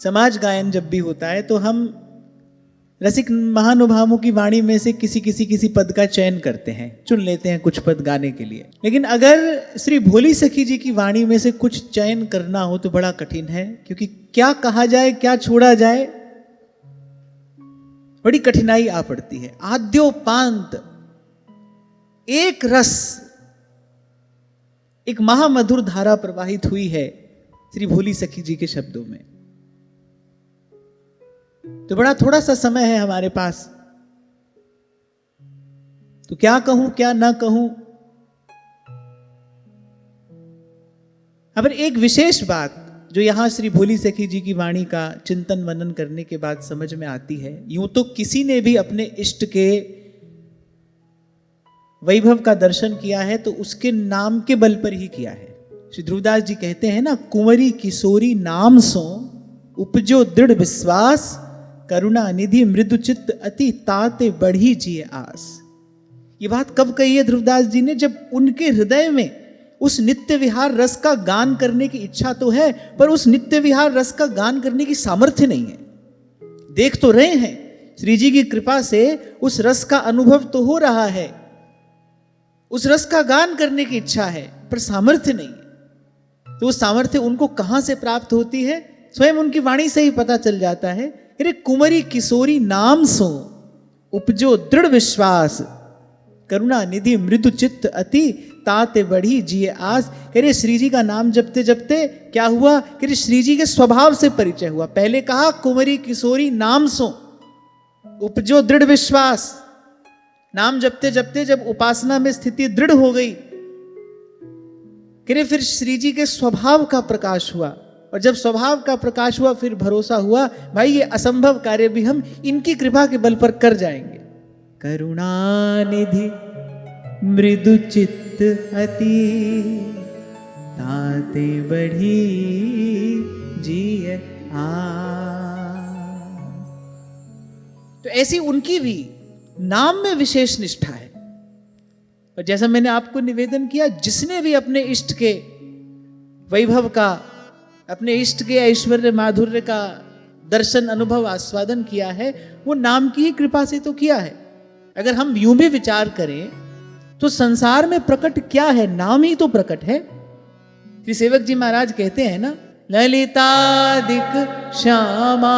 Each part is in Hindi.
समाज गायन जब भी होता है तो हम रसिक महानुभावों की वाणी में से किसी पद का चयन करते हैं, चुन लेते हैं कुछ पद गाने के लिए। लेकिन अगर श्री भोली सखी जी की वाणी में से कुछ चयन करना हो तो बड़ा कठिन है, क्योंकि क्या कहा जाए क्या छोड़ा जाए बड़ी कठिनाई आ पड़ती है। आद्योपांत एक रस, एक महामधुर धारा प्रवाहित हुई है श्री भोली सखी जी के शब्दों में। तो बड़ा थोड़ा सा समय है हमारे पास, तो क्या कहूं क्या ना कहूं। अब एक विशेष बात जो यहां श्री भोली सखी जी की वाणी का चिंतन मनन करने के बाद समझ में आती है, यूं तो किसी ने भी अपने इष्ट के वैभव का दर्शन किया है तो उसके नाम के बल पर ही किया है। श्री ध्रुवदास जी कहते हैं ना, कुंवरी किशोरी नाम सो उपजो दृढ़ विश्वास, करुणा निधि मृदु चित्त अति ताते बढ़ी जिए आस। ये बात कब कही है ध्रुवदास जी ने? जब उनके हृदय में उस नित्य विहार रस का गान करने की इच्छा तो है, पर उस नित्य विहार रस का गान करने की सामर्थ्य नहीं है। देख तो रहे हैं, श्री जी की कृपा से उस रस का अनुभव तो हो रहा है, उस रस का गान करने की इच्छा है, पर सामर्थ्य नहीं है। तो वो सामर्थ्य उनको कहां से प्राप्त होती है? स्वयं उनकी वाणी से ही पता चल जाता है। अरे कुंवरी किशोरी नाम सो उपजो दृढ़ विश्वास, करुणा निधि मृदु चित्त अति ताते बढ़ी जिए आस। कह श्री जी का नाम जपते जपते क्या हुआ? कह श्री जी के स्वभाव से परिचय हुआ। पहले कहा कुंवरी किशोरी नाम सो उपजो दृढ़ विश्वास, नाम जपते जपते जब उपासना में स्थिति दृढ़ हो गई, कह फिर श्री जी के स्वभाव का प्रकाश हुआ, और जब स्वभाव का प्रकाश हुआ फिर भरोसा हुआ, भाई ये असंभव कार्य भी हम इनकी कृपा के बल पर कर जाएंगे। करुणानिधि मृदु चित्त अति ताते बढ़ी जिए आ। तो ऐसी उनकी भी नाम में विशेष निष्ठा है। और जैसा मैंने आपको निवेदन किया, जिसने भी अपने इष्ट के वैभव का, अपने इष्ट के ऐश्वर्य माधुर्य का दर्शन अनुभव आस्वादन किया है, वो नाम की ही कृपा से तो किया है। अगर हम यूं भी विचार करें तो संसार में प्रकट क्या है? नाम ही तो प्रकट है। श्री सेवक जी महाराज कहते हैं ना, ललितादिक श्यामा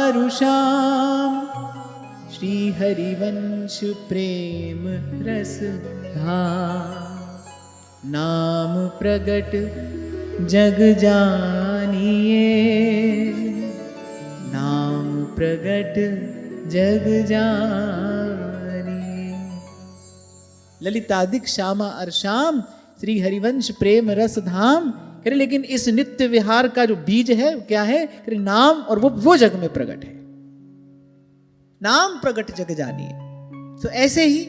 अरुषाम श्री हरिवंश प्रेम रस धाम, नाम प्रगट जग जानिए, नाम प्रगट जग जानिए। ललितादिक श्यामा अर्शाम श्री हरिवंश प्रेम रस धाम। करे लेकिन इस नित्य विहार का जो बीज है क्या है? करे नाम, और वो जग में प्रकट है। नाम प्रगट जग जानिए। तो ऐसे ही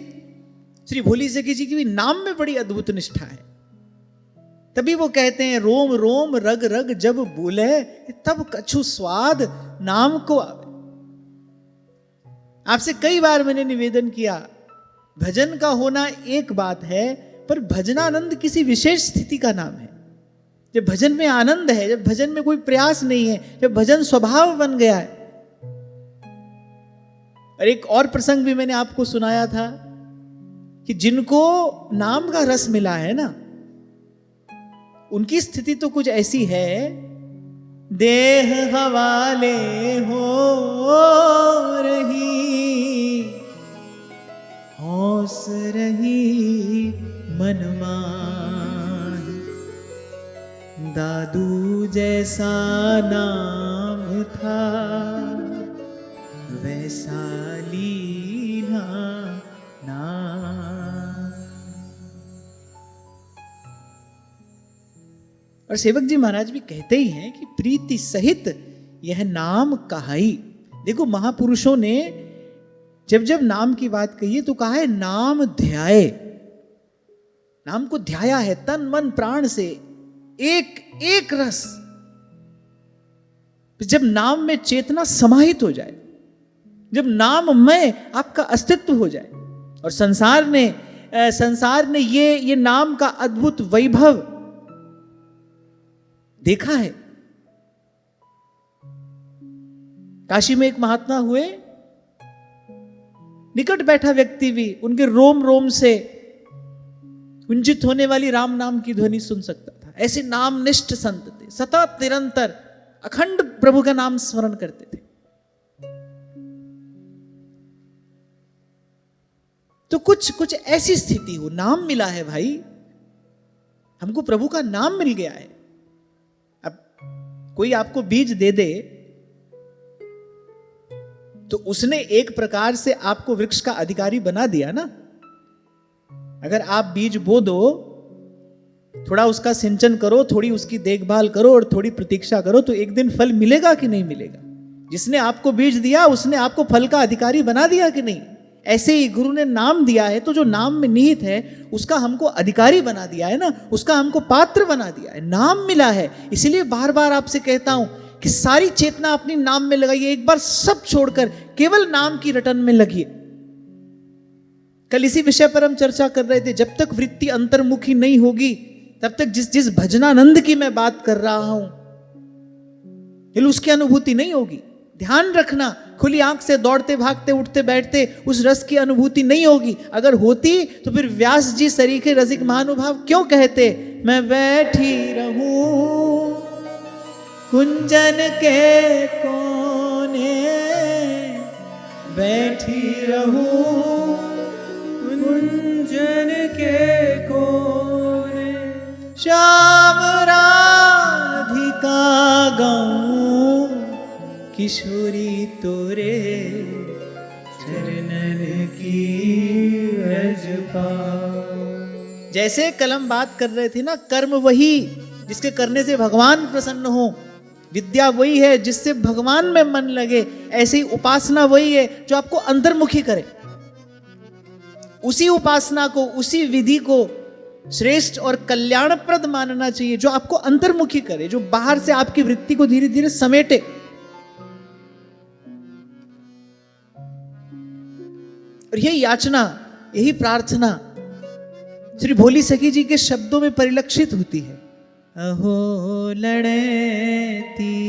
श्री भोली सखी जी की भी नाम में बड़ी अद्भुत निष्ठा है। तभी वो कहते हैं, रोम रोम रग रग जब बोले, तब कछु स्वाद नाम को आवे। आपसे कई बार मैंने निवेदन किया, भजन का होना एक बात है, पर भजनानंद किसी विशेष स्थिति का नाम है। जब भजन में आनंद है, जब भजन में कोई प्रयास नहीं है, जब भजन स्वभाव बन गया है। और एक और प्रसंग भी मैंने आपको सुनाया था कि जिनको नाम का रस मिला है ना, उनकी स्थिति तो कुछ ऐसी है, देह हवाले हो रही, हौस रही मनमान, दादू जैसा नाम था वैसा लीना नाम। और सेवक जी महाराज भी कहते ही हैं कि प्रीति सहित यह नाम कहाई। देखो महापुरुषों ने जब जब नाम की बात कही है तो कहा है नाम ध्याए, नाम को ध्याया है तन मन प्राण से, एक एक रस। जब नाम में चेतना समाहित हो जाए, जब नाम में आपका अस्तित्व हो जाए, और संसार ने ये नाम का अद्भुत वैभव देखा है। काशी में एक महात्मा हुए, निकट बैठा व्यक्ति भी उनके रोम रोम से कुंजित होने वाली राम नाम की ध्वनि सुन सकता था। ऐसे नामनिष्ठ संत थे, सतत निरंतर अखंड प्रभु का नाम स्मरण करते थे। तो कुछ ऐसी स्थिति हो, नाम मिला है भाई, हमको प्रभु का नाम मिल गया है। अब कोई आपको बीज दे दे तो उसने एक प्रकार से आपको वृक्ष का अधिकारी बना दिया ना। अगर आप बीज बो दो, थोड़ा उसका सिंचन करो, थोड़ी उसकी देखभाल करो और थोड़ी प्रतीक्षा करो, तो एक दिन फल मिलेगा कि नहीं मिलेगा? जिसने आपको बीज दिया उसने आपको फल का अधिकारी बना दिया कि नहीं? ऐसे ही गुरु ने नाम दिया है, तो जो नाम में निहित है उसका हमको अधिकारी बना दिया है ना, उसका हमको पात्र बना दिया है, नाम मिला है। इसलिए बार बार आपसे कहता हूं कि सारी चेतना अपनी नाम में लगाइए, एक बार सब छोड़कर केवल नाम की रटन में लगिए। कल इसी विषय पर हम चर्चा कर रहे थे, जब तक वृत्ति अंतर्मुखी नहीं होगी तब तक जिस भजनानंद की मैं बात कर रहा हूं उसकी अनुभूति नहीं होगी। ध्यान रखना, खुली आंख से दौड़ते भागते उठते बैठते उस रस की अनुभूति नहीं होगी। अगर होती तो फिर व्यास जी सरीखे रसिक महानुभाव क्यों कहते, मैं बैठी रहूं कुंजन के कोने, बैठी रहूं कुंजन के कोने, श्याम राधिका गाऊं किशोरी तोरे चरणन की रज पाऊं। जैसे कल हम बात कर रहे थे ना, कर्म वही जिसके करने से भगवान प्रसन्न हो, विद्या वही है जिससे भगवान में मन लगे, ऐसे ही उपासना वही है जो आपको अंतर्मुखी करे। उसी उपासना को, उसी विधि को श्रेष्ठ और कल्याणप्रद मानना चाहिए जो आपको अंतर्मुखी करे, जो बाहर से आपकी वृत्ति को धीरे धीरे समेटे। और यही याचना, यही प्रार्थना श्री भोली सखी जी के शब्दों में परिलक्षित होती है। अहो लड़ती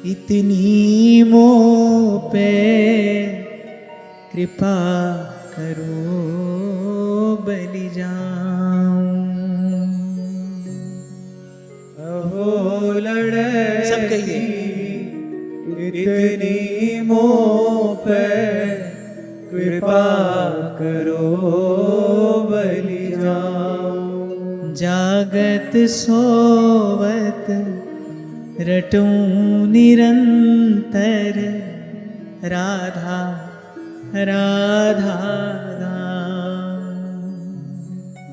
इतनी मोह पे कृपा करो बलि जाऊं। अहो लड़ती सब कहिए, इतनी मोह पे कृपा करो बलि जाऊं। जागत सोवत रटूं निरंतर, राधा राधा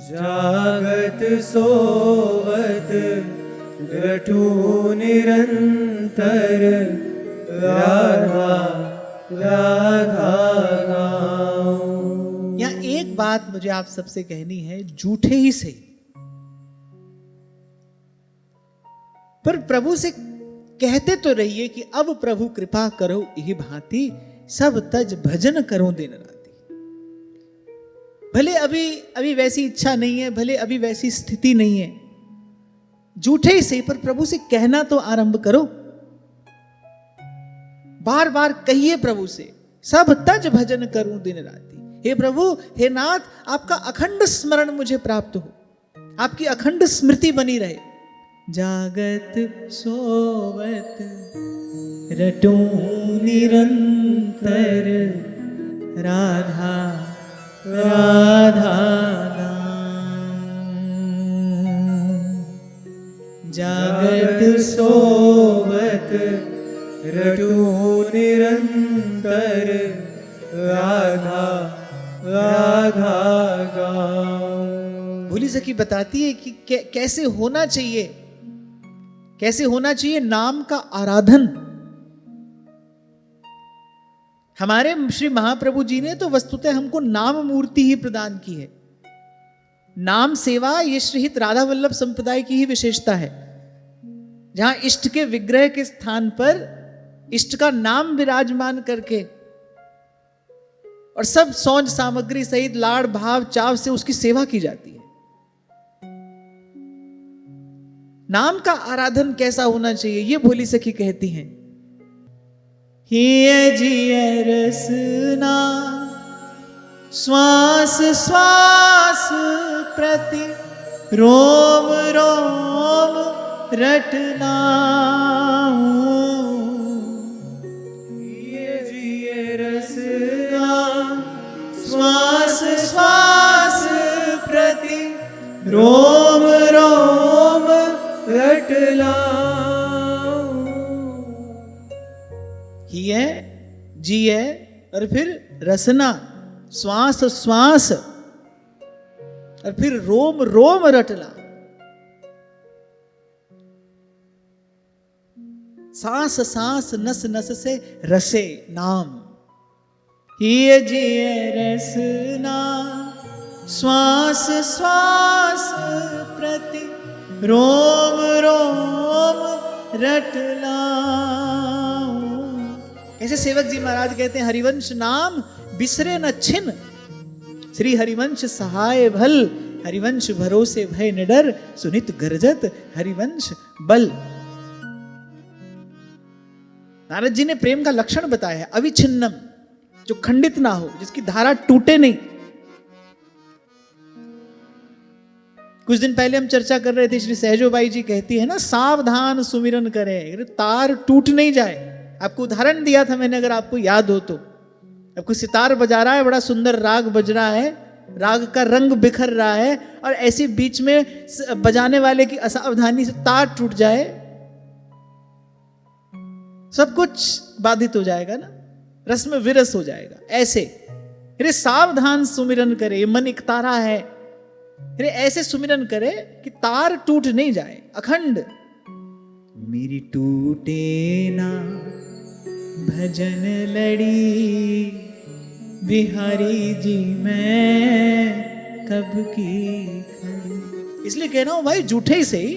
जागत सोवत रटूं निरंतर, राधा राधा। यहाँ एक बात मुझे आप सबसे कहनी है, झूठे ही से पर प्रभु से कहते तो रहिए कि अब प्रभु कृपा करो यही भांति, सब तज भजन करो दिन राति। भले अभी वैसी इच्छा नहीं है, भले अभी वैसी स्थिति नहीं है, झूठे ही से पर प्रभु से कहना तो आरंभ करो। बार बार कहिए प्रभु से, सब तज भजन करूं दिन राति। हे प्रभु, हे नाथ, आपका अखंड स्मरण मुझे प्राप्त हो, आपकी अखंड स्मृति बनी रहे। जागत सोवत रटूं निरंतर, राधा राधा जागत सोवत रटूं निरंतर, राधा राधा गाऊं। भोली सखी बताती है कि कैसे होना चाहिए, कैसे होना चाहिए नाम का आराधन। हमारे श्री महाप्रभु जी ने तो वस्तुतः हमको नाम मूर्ति ही प्रदान की है। नाम सेवा ये श्रीहित राधा वल्लभ संप्रदाय की ही विशेषता है, जहां इष्ट के विग्रह के स्थान पर इष्ट का नाम विराजमान करके और सब सौंज सामग्री सहित लाड़ भाव चाव से उसकी सेवा की जाती है। नाम का आराधन कैसा होना चाहिए, ये भोली सखी कहती हैं हिय जिय रसना श्वास श्वास प्रति रोम रोम रटना। हिय जिय रसना श्वास श्वास प्रति रोम रोम रटना। हिय जिय और फिर रसना श्वास श्वास और फिर रोम रोम रटला। सांस सांस नस नस से रसे नाम। हिय जिय रसना श्वास श्वास प्रति रोम रोम रटला। ऐसे सेवक जी महाराज कहते हैं हरिवंश नाम बिसरे न छिन। श्री हरिवंश सहाय भल हरिवंश भरोसे भय न डर सुनित गरजत हरिवंश बल। नारद जी ने प्रेम का लक्षण बताया है अविच्छिन्नम, जो खंडित ना हो, जिसकी धारा टूटे नहीं। कुछ दिन पहले हम चर्चा कर रहे थे, श्री सहजोबाई जी कहती है ना सावधान सुमिरन करें, तार टूट नहीं जाए। आपको उदाहरण दिया था मैंने, अगर आपको याद हो तो। आपको सितार बजा रहा है, बड़ा सुंदर राग बज रहा है, राग का रंग बिखर रहा है, और ऐसे बीच में बजाने वाले की असावधानी से तार टूट जाए, सब कुछ बाधित हो जाएगा ना, रस में विरस हो जाएगा। ऐसे अरे सावधान सुमिरन करे, मन एक तारा है, अरे ऐसे सुमिरन करे कि तार टूट नहीं जाए, अखंड। मेरी टूटे ना भजन लड़ी बिहारी जी मैं कब की खड़ी। इसलिए कह रहा हूं भाई, झूठे ही सही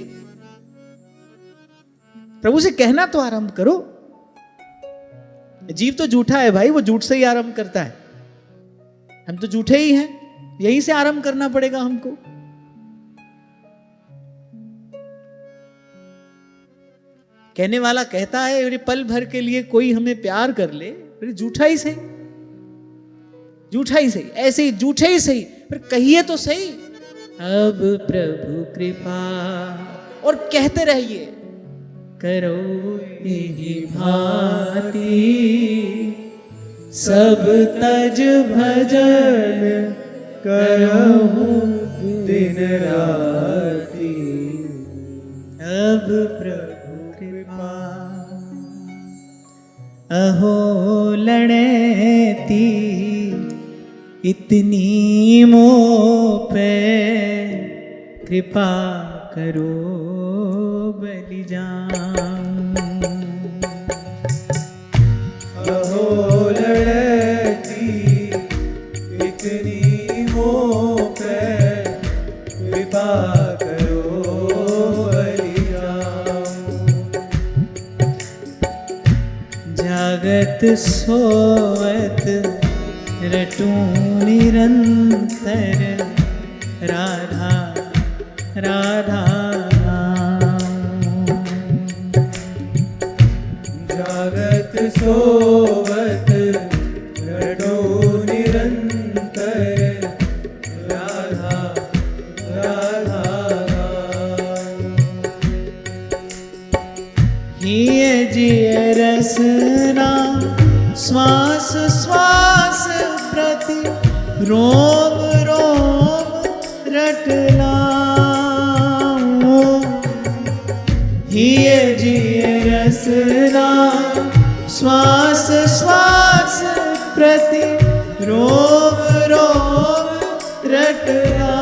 प्रभु से कहना तो आरंभ करो। जीव तो झूठा है भाई, वो झूठ से ही आरंभ करता है। हम तो झूठे ही हैं, यहीं से आरंभ करना पड़ेगा हमको। कहने वाला कहता है अरे पल भर के लिए कोई हमें प्यार कर ले, अरे झूठा ही सही, झूठा ही सही, ऐसे ही झूठे ही सही, पर कहिए तो सही अब प्रभु कृपा, और कहते रहिए करो यही भांति सब तज भजन करहूं दिन राति अब प्रभु कृपा। अहो लड़ती इतनी मोह पे कृपा करो बलिजान। अहो लड़ती इतनी मोह पे कृपा करो बलिजान। जागत सोवत रटूं निरंतर राधा राधा जागत सोवत रटो निरंतर राधा राधा। हिय जिय रसना श्वास श्वास प्रति रोम रोम रटना। हिय जिय रसना श्वास श्वास प्रति रोम रोम रटना।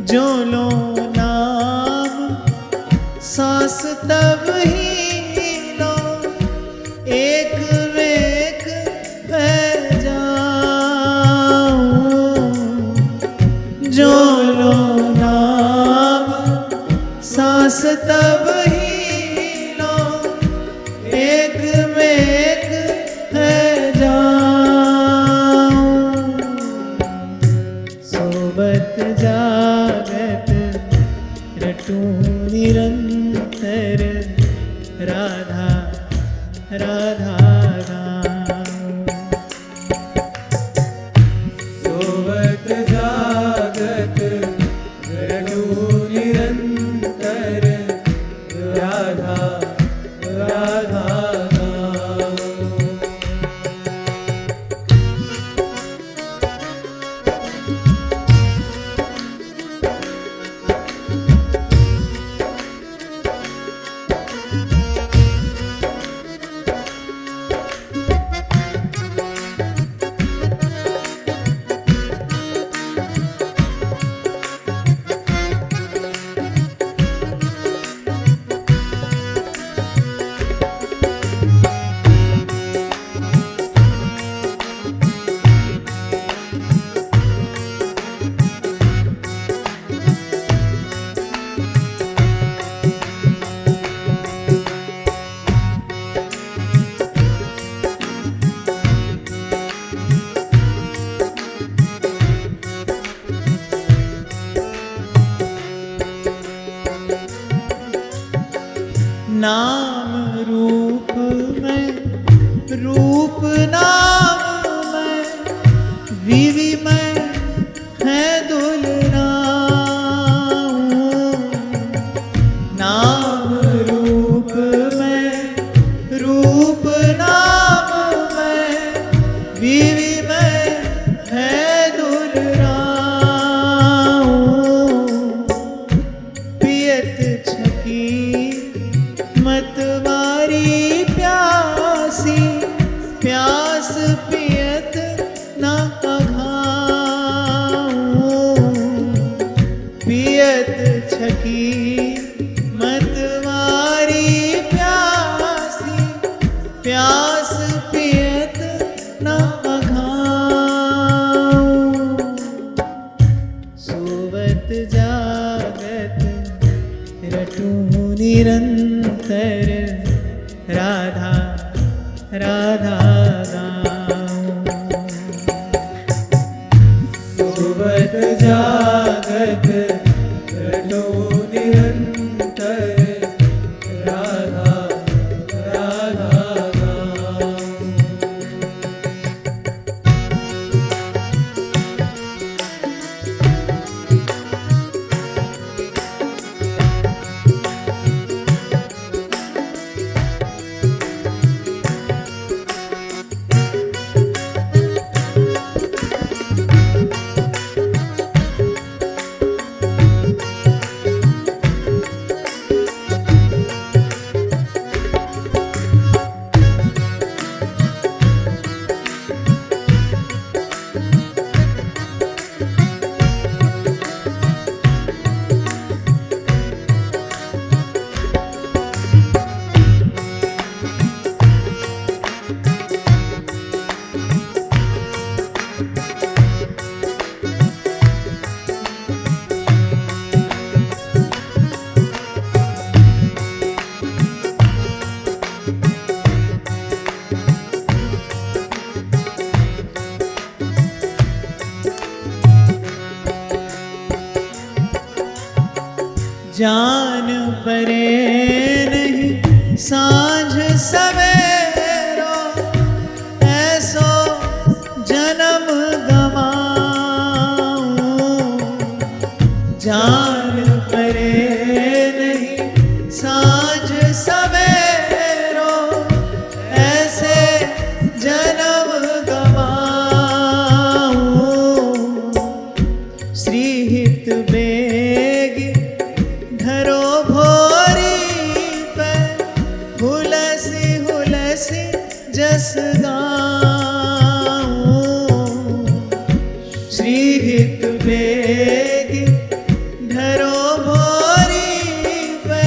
जो लो नाम सांस तब ही लो, एक वेक है जाऊं। जो लो नाम सांस तब ही लो, एक वेक है जाऊं। सोबत जागत रटूं निरंतर राधा राधा गाऊं। सोवत जागत रटूं निरंतर राधा राधा गाऊं। नाम रूप में रूप नाम में विवि में है दुलना। नाम रूप में रूप नाम में विवि में है दुलना। पियत छकी मतवारी प्यासी प्यास पियत न अघाऊं। पियत छकी मतवारी प्यासी प्यास पियत न अघाऊं। सोवत जागत रटूं निरंतर राधा राधा गाऊं। सोवत जागत रटूं निरंतर राधा राधा गाऊं। जान परे नहीं सांझ सवेरो ऐसो जन्म गवाऊं। जान परे नहीं सांझ सवेरो ऐसे जन्म गवाऊं। श्री हित बेगी धरो भोरी पे हुलसी हुलसी जस गाऊं। श्री हित बेगी धरो भोरी पे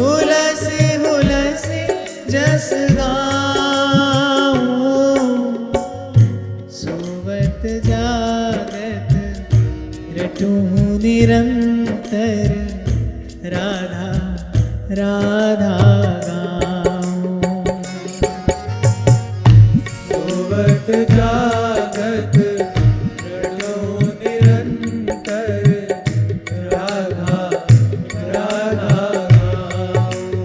हुलसी हुलसी जस गाऊं। सोवत जागत रटूं निरंतर राधा राधा गाऊं। सोवत जागत रटूं निरंतर राधा राधा गाऊं।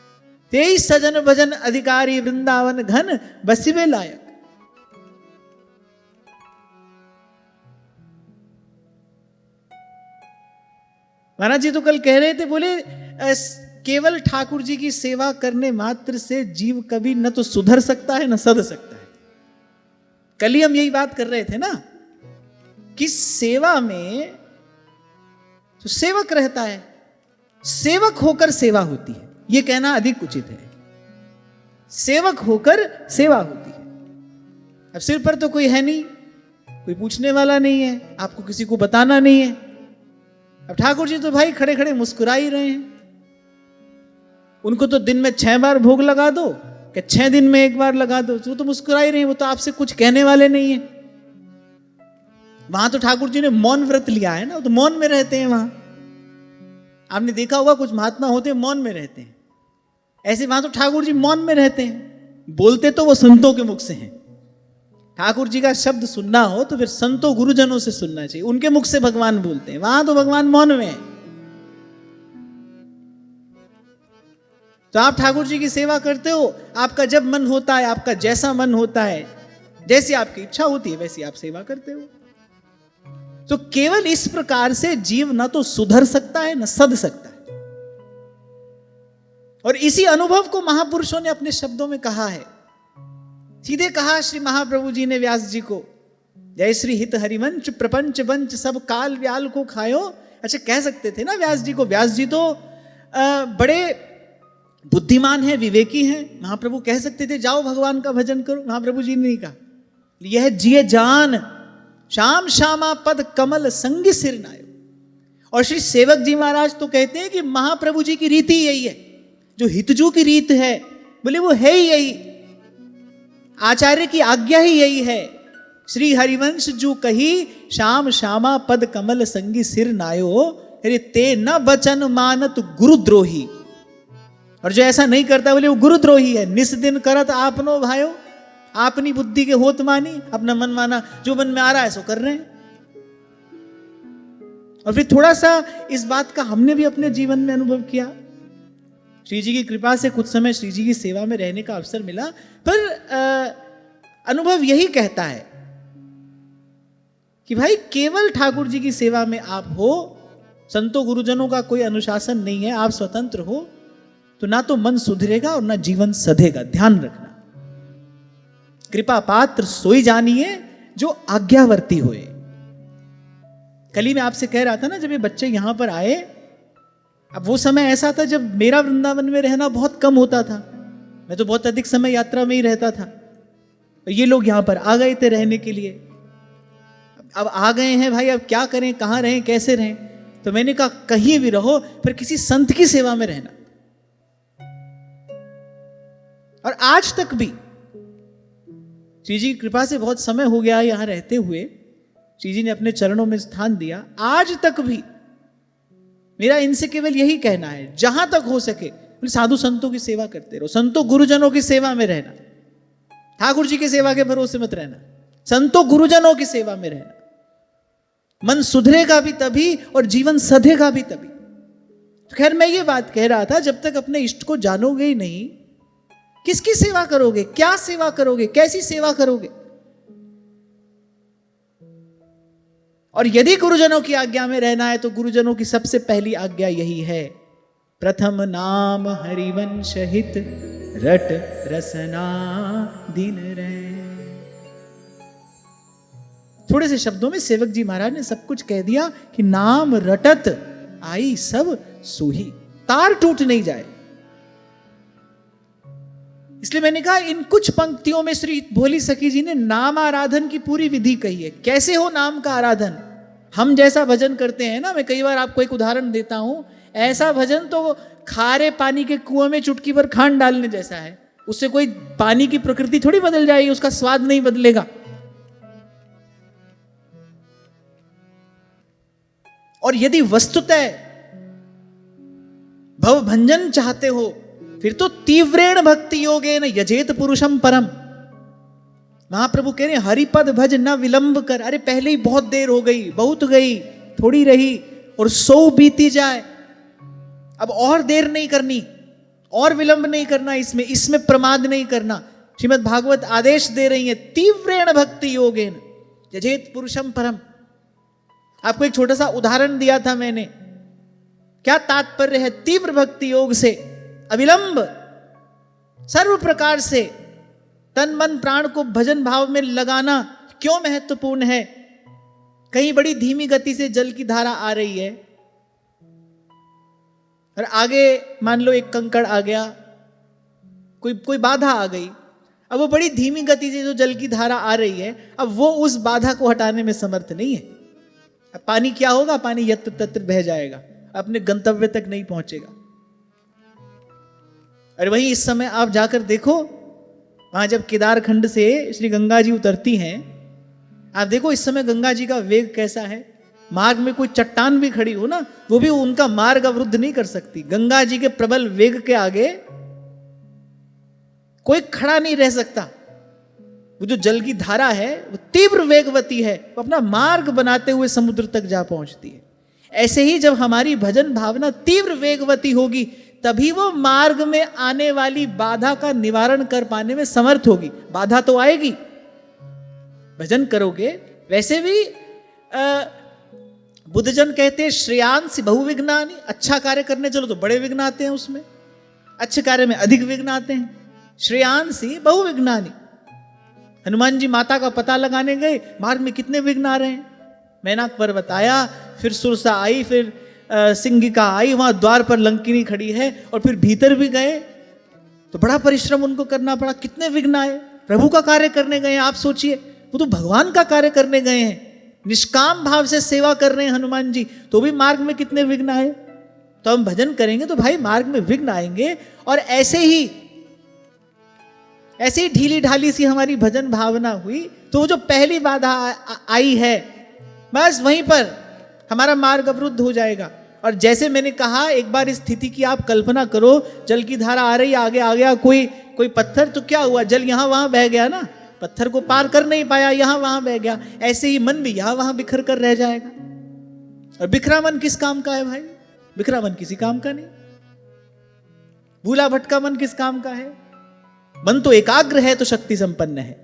तेई सजन भजन अधिकारी वृंदावन घन बसिबे लायक। महाराज जी तो कल कह रहे थे, बोले केवल ठाकुर जी की सेवा करने मात्र से जीव कभी न तो सुधर सकता है न सध सकता है। कल ही हम यही बात कर रहे थे ना कि सेवा में तो सेवक रहता है, सेवक होकर सेवा होती है, यह कहना अधिक उचित है। सेवक होकर सेवा होती है। अब सिर पर तो कोई है नहीं, कोई पूछने वाला नहीं है, आपको किसी को बताना नहीं है। अब ठाकुर जी तो भाई खड़े खड़े मुस्कुरा ही रहे हैं। उनको तो दिन में 6 बार भोग लगा दो कि 6 दिन में 1 बार लगा दो, वो तो मुस्कुरा ही रहे हैं। वो तो आपसे कुछ कहने वाले नहीं है। वहां तो ठाकुर जी ने मौन व्रत लिया है ना, वो तो मौन में रहते हैं। वहां आपने देखा होगा कुछ महात्मा होते हैं मौन में रहते हैं, ऐसे वहां तो ठाकुर जी मौन में रहते हैं। बोलते तो वो संतों के मुख से हैं। ठाकुर जी का शब्द सुनना हो तो फिर संतों गुरुजनों से सुनना चाहिए, उनके मुख से भगवान बोलते हैं। वहां तो भगवान मौन में है। तो आप ठाकुर जी की सेवा करते हो, आपका जब मन होता है, आपका जैसा मन होता है, जैसी आपकी इच्छा होती है वैसी आप सेवा करते हो। तो केवल इस प्रकार से जीव ना तो सुधर सकता है न सध सकता है। और इसी अनुभव को महापुरुषों ने अपने शब्दों में कहा है। सीधे कहा श्री महाप्रभु जी ने व्यास जी को, जय श्री हित हरिवंश प्रपंच वंच सब काल व्याल को खायो। अच्छा कह सकते थे ना व्यास जी को, व्यास जी तो बड़े बुद्धिमान है, विवेकी हैं। महाप्रभु कह सकते थे जाओ भगवान का भजन करो, महाप्रभु जी ने नहीं कहा। यह जिये जान श्याम श्यामा पद कमल संग सिर नायो। और श्री सेवक जी महाराज तो कहते हैं कि महाप्रभु जी की रीति यही है, जो हितजू की रीत है, बोले वो है ही यही, आचार्य की आज्ञा ही यही है। श्री हरिवंश जो कही श्याम श्यामा पद कमल संगी सिर नायो, अरे ते न बचन मानत गुरुद्रोही। और जो ऐसा नहीं करता बोले वो गुरुद्रोही है। निस दिन करत आपनो भायो, अपनी बुद्धि के होत मानी, अपना मन माना, जो मन में आ रहा है सो कर रहे हैं। और फिर थोड़ा सा इस बात का हमने भी अपने जीवन में अनुभव किया। श्री जी की कृपा से कुछ समय श्री जी की सेवा में रहने का अवसर मिला, पर अनुभव यही कहता है कि भाई केवल ठाकुर जी की सेवा में आप हो, संतों गुरुजनों का कोई अनुशासन नहीं है, आप स्वतंत्र हो, तो ना तो मन सुधरेगा और ना जीवन सधेगा। ध्यान रखना, कृपा पात्र सोई जानिए जो आज्ञावर्ती होए। कल ही मैं आपसे कह रहा था ना, जब ये बच्चे यहां पर आए, अब वो समय ऐसा था जब मेरा वृंदावन में रहना बहुत कम होता था। मैं तो बहुत अधिक समय यात्रा में ही रहता था। ये लोग यहां पर आ गए थे रहने के लिए। अब आ गए हैं भाई, अब क्या करें, कहां रहें, कैसे रहें। तो मैंने कहा कहीं भी रहो पर किसी संत की सेवा में रहना। और आज तक भी श्री जी की कृपा से बहुत समय हो गया यहां रहते हुए, श्री जी ने अपने चरणों में स्थान दिया। आज तक भी मेरा इनसे केवल यही कहना है, जहां तक हो सके साधु संतों की सेवा करते रहो, संतों गुरुजनों की सेवा में रहना। ठाकुर जी की सेवा के भरोसे मत रहना, संतों गुरुजनों की सेवा में रहना। मन सुधरेगा भी तभी और जीवन सधेगा भी तभी। तो खैर मैं ये बात कह रहा था, जब तक अपने इष्ट को जानोगे ही नहीं, किसकी सेवा करोगे, क्या सेवा करोगे, कैसी सेवा करोगे। और यदि गुरुजनों की आज्ञा में रहना है तो गुरुजनों की सबसे पहली आज्ञा यही है, प्रथम नाम हरिवंश हित रट रसना दिन रहे। थोड़े से शब्दों में सेवक जी महाराज ने सब कुछ कह दिया कि नाम रटत आई सब सूही, तार टूट नहीं जाए। इसलिए मैंने कहा इन कुछ पंक्तियों में श्री भोली सखी जी ने नाम आराधन की पूरी विधि कही है। कैसे हो नाम का आराधन। हम जैसा भजन करते हैं ना, मैं कई बार आपको एक उदाहरण देता हूं, ऐसा भजन तो खारे पानी के कुएं में चुटकी भर खांड डालने जैसा है। उससे कोई पानी की प्रकृति थोड़ी बदल जाएगी, उसका स्वाद नहीं बदलेगा। और यदि वस्तुतः भव भंजन चाहते हो, फिर तो तीव्रेण भक्ति योगेन यजेत पुरुषम परम। महाप्रभु कह रहे हैं हरिपद भज न विलंब कर। अरे पहले ही बहुत देर हो गई, बहुत गई, थोड़ी रही और 100 बीती जाए, अब और देर नहीं करनी, और विलंब नहीं करना, इसमें प्रमाद नहीं करना। श्रीमद् भागवत आदेश दे रही है, तीव्रेण भक्ति योगेन यजेत पुरुषम परम। आपको एक छोटा सा उदाहरण दिया था मैंने, क्या तात्पर्य है? तीव्र भक्ति योग से अविलंब सर्व प्रकार से तन मन प्राण को भजन भाव में लगाना क्यों महत्वपूर्ण है? कहीं बड़ी धीमी गति से जल की धारा आ रही है और आगे मान लो एक कंकड़ आ गया, कोई बाधा आ गई, अब वो बड़ी धीमी गति से जो जल की धारा आ रही है, अब वो उस बाधा को हटाने में समर्थ नहीं है। अब पानी क्या होगा? पानी यत्र तत्र बह जाएगा, अपने गंतव्य तक नहीं पहुंचेगा। और वहीं इस समय आप जाकर देखो, वहां जब केदार खंड से श्री गंगा जी उतरती हैं, आप देखो इस समय गंगा जी का वेग कैसा है। मार्ग में कोई चट्टान भी खड़ी हो ना, वो भी उनका मार्ग अवरुद्ध नहीं कर सकती। गंगा जी के प्रबल वेग के आगे कोई खड़ा नहीं रह सकता। वो जो जल की धारा है वो तीव्र वेगवती है, वो अपना मार्ग बनाते हुए समुद्र तक जा पहुंचती है। ऐसे ही जब हमारी भजन भावना तीव्र वेगवती होगी, तभी वो मार्ग में आने वाली बाधा का निवारण कर पाने में समर्थ होगी। बाधा तो आएगी, भजन करोगे। वैसे भी बुद्धजन कहते हैं श्रेयांसी बहुविघ्नानि, अच्छा कार्य करने चलो तो बड़े विघ्न आते हैं, उसमें अच्छे कार्य में अधिक विघ्न आते हैं। श्रेयांसी बहुविघ्नानि, हनुमान जी माता का पता लगाने गए, मार्ग में कितने विघ्न आ रहे हैं। मैनाक पर्वत आया, फिर सुरसा आई, फिर सिंगिका आई, वहां द्वार पर लंकिनी खड़ी है, और फिर भीतर भी गए तो बड़ा परिश्रम उनको करना पड़ा। कितने विघ्न आए। प्रभु का कार्य करने गए हैं, आप सोचिए, वो तो भगवान का कार्य करने गए हैं, निष्काम भाव से सेवा कर रहे हैं हनुमान जी, तो भी मार्ग में कितने विघ्न आए। तो हम भजन करेंगे तो भाई मार्ग में विघ्न आएंगे। और ऐसे ही ढीली ढाली सी हमारी भजन भावना हुई तो वो जो पहली बाधा आई है, बस वहीं पर हमारा मार्ग अवरुद्ध हो जाएगा। और जैसे मैंने कहा, एक बार इस स्थिति की आप कल्पना करो, जल की धारा आ रही, आगे आ गया कोई पत्थर, तो क्या हुआ? जल यहां वहां बह गया ना, पत्थर को पार कर नहीं पाया, यहां वहां बह गया। ऐसे ही मन भी यहां वहां बिखर कर रह जाएगा। और बिखरा मन किस काम का है भाई? बिखरा मन किसी काम का नहीं। भूला भटका मन किस काम का है? मन तो एकाग्र है तो शक्ति संपन्न है,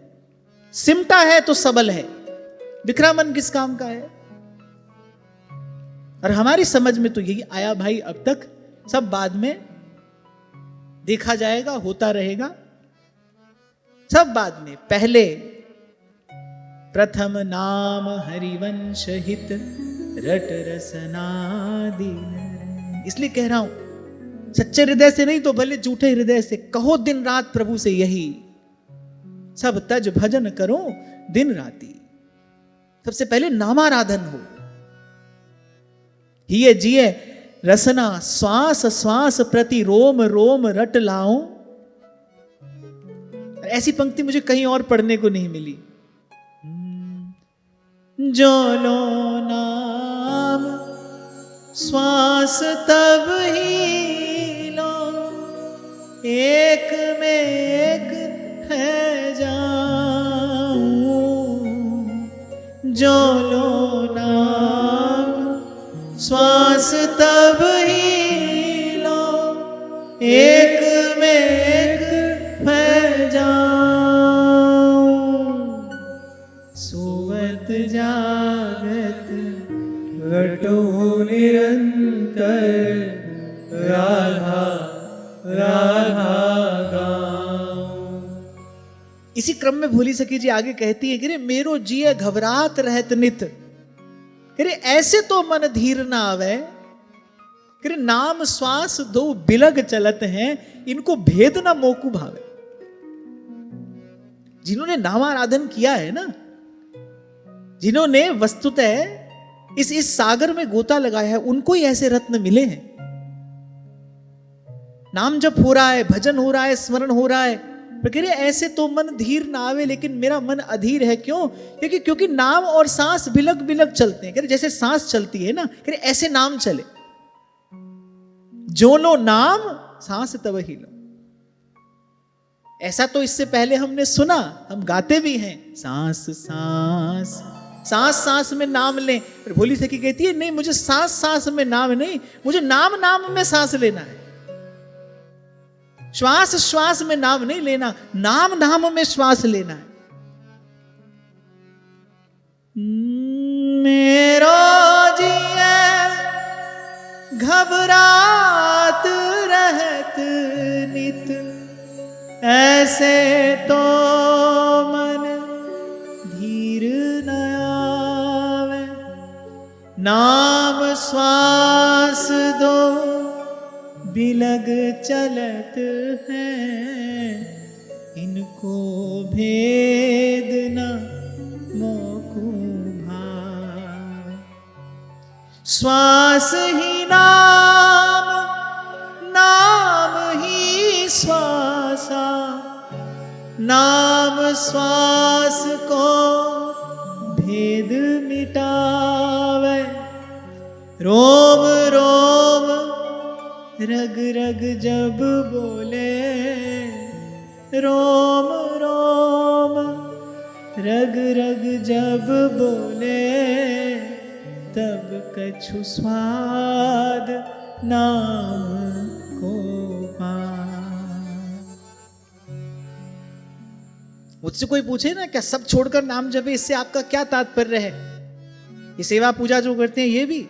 सिमटा है तो सबल है। बिखरा मन किस काम का है? और हमारी समझ में तो यही आया भाई, अब तक सब बाद में देखा जाएगा, होता रहेगा, सब बाद में। पहले प्रथम नाम हरिवंश हित रट रसनादि। इसलिए कह रहा हूं, सच्चे हृदय से नहीं तो भले झूठे हृदय से कहो दिन रात प्रभु से यही, सब तज भजन करो दिन राती। सबसे पहले नामाराधन हो। हिये जिये रसना श्वास श्वास प्रति रोम रोम रट लाओ। ऐसी पंक्ति मुझे कहीं और पढ़ने को नहीं मिली। जो लो नाम श्वास तब ही लो, एक में एक है जाऊं। जो लो नाम श्वास तब ही लो, एक में एक है जाऊं। सोवत जागत रटो निरंतर राधा राधा गाऊं। इसी क्रम में भोली सखी जी आगे कहती है कि रे मेरो जिये घबरात रहत नित, कि ऐसे तो मन धीर ना आवे, कि नाम श्वास दो बिलग चलत हैं, इनको भेद ना मोकू भावे। जिन्होंने नामाराधन किया है ना, जिन्होंने वस्तुतः इस सागर में गोता लगाया है, उनको ही ऐसे रत्न मिले हैं। नाम जप हो रहा है, भजन हो रहा है, स्मरण हो रहा है, पर कह रहे ऐसे तो मन धीर ना आवे, लेकिन मेरा मन अधीर है। क्यों? क्योंकि नाम और सांस बिलग बिलग चलते हैं। कह रहे जैसे सांस चलती है ना, कह रहे ऐसे नाम चले। जो लो नाम सांस तब ही लो। ऐसा तो इससे पहले हमने सुना, हम गाते भी हैं, सांस सांस सांस सांस में नाम लें। भोली सखी कहती है नहीं, मुझे सांस सांस में नाम नहीं, मुझे नाम नाम में सांस लेना है। श्वास श्वास में नाम नहीं लेना, नाम नाम में श्वास लेना है। मेरो जिए घबरात रहत नित, ऐसे तो मन धीर न आवे। नाम श्वास दो बिलग चलत है, इनको भेद न मोकु भाव। श्वास ही नाम, नाम ही श्वासा, नाम श्वास को भेद मिटावे। रोम रोम रग रग जब बोले, रोम रोम रग रग जब बोले, तब कछु स्वाद नाम को पाए। मुझसे कोई पूछे ना क्या सब छोड़कर नाम जपे, इससे आपका क्या तात्पर्य है? ये सेवा पूजा जो करते हैं ये भी,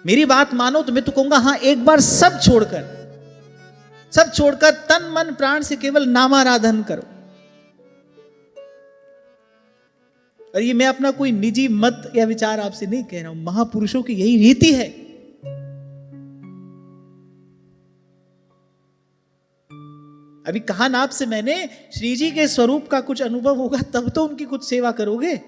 मेरी बात मानो तो मैं तो कहूंगा हाँ, एक बार सब छोड़कर तन मन प्राण से केवल नामाराधन करो। और ये मैं अपना कोई निजी मत या विचार आपसे नहीं कह रहा हूं, महापुरुषों की यही रीति है। अभी कहा ना आपसे मैंने, श्री जी के स्वरूप का कुछ अनुभव होगा तब तो उनकी कुछ सेवा करोगे।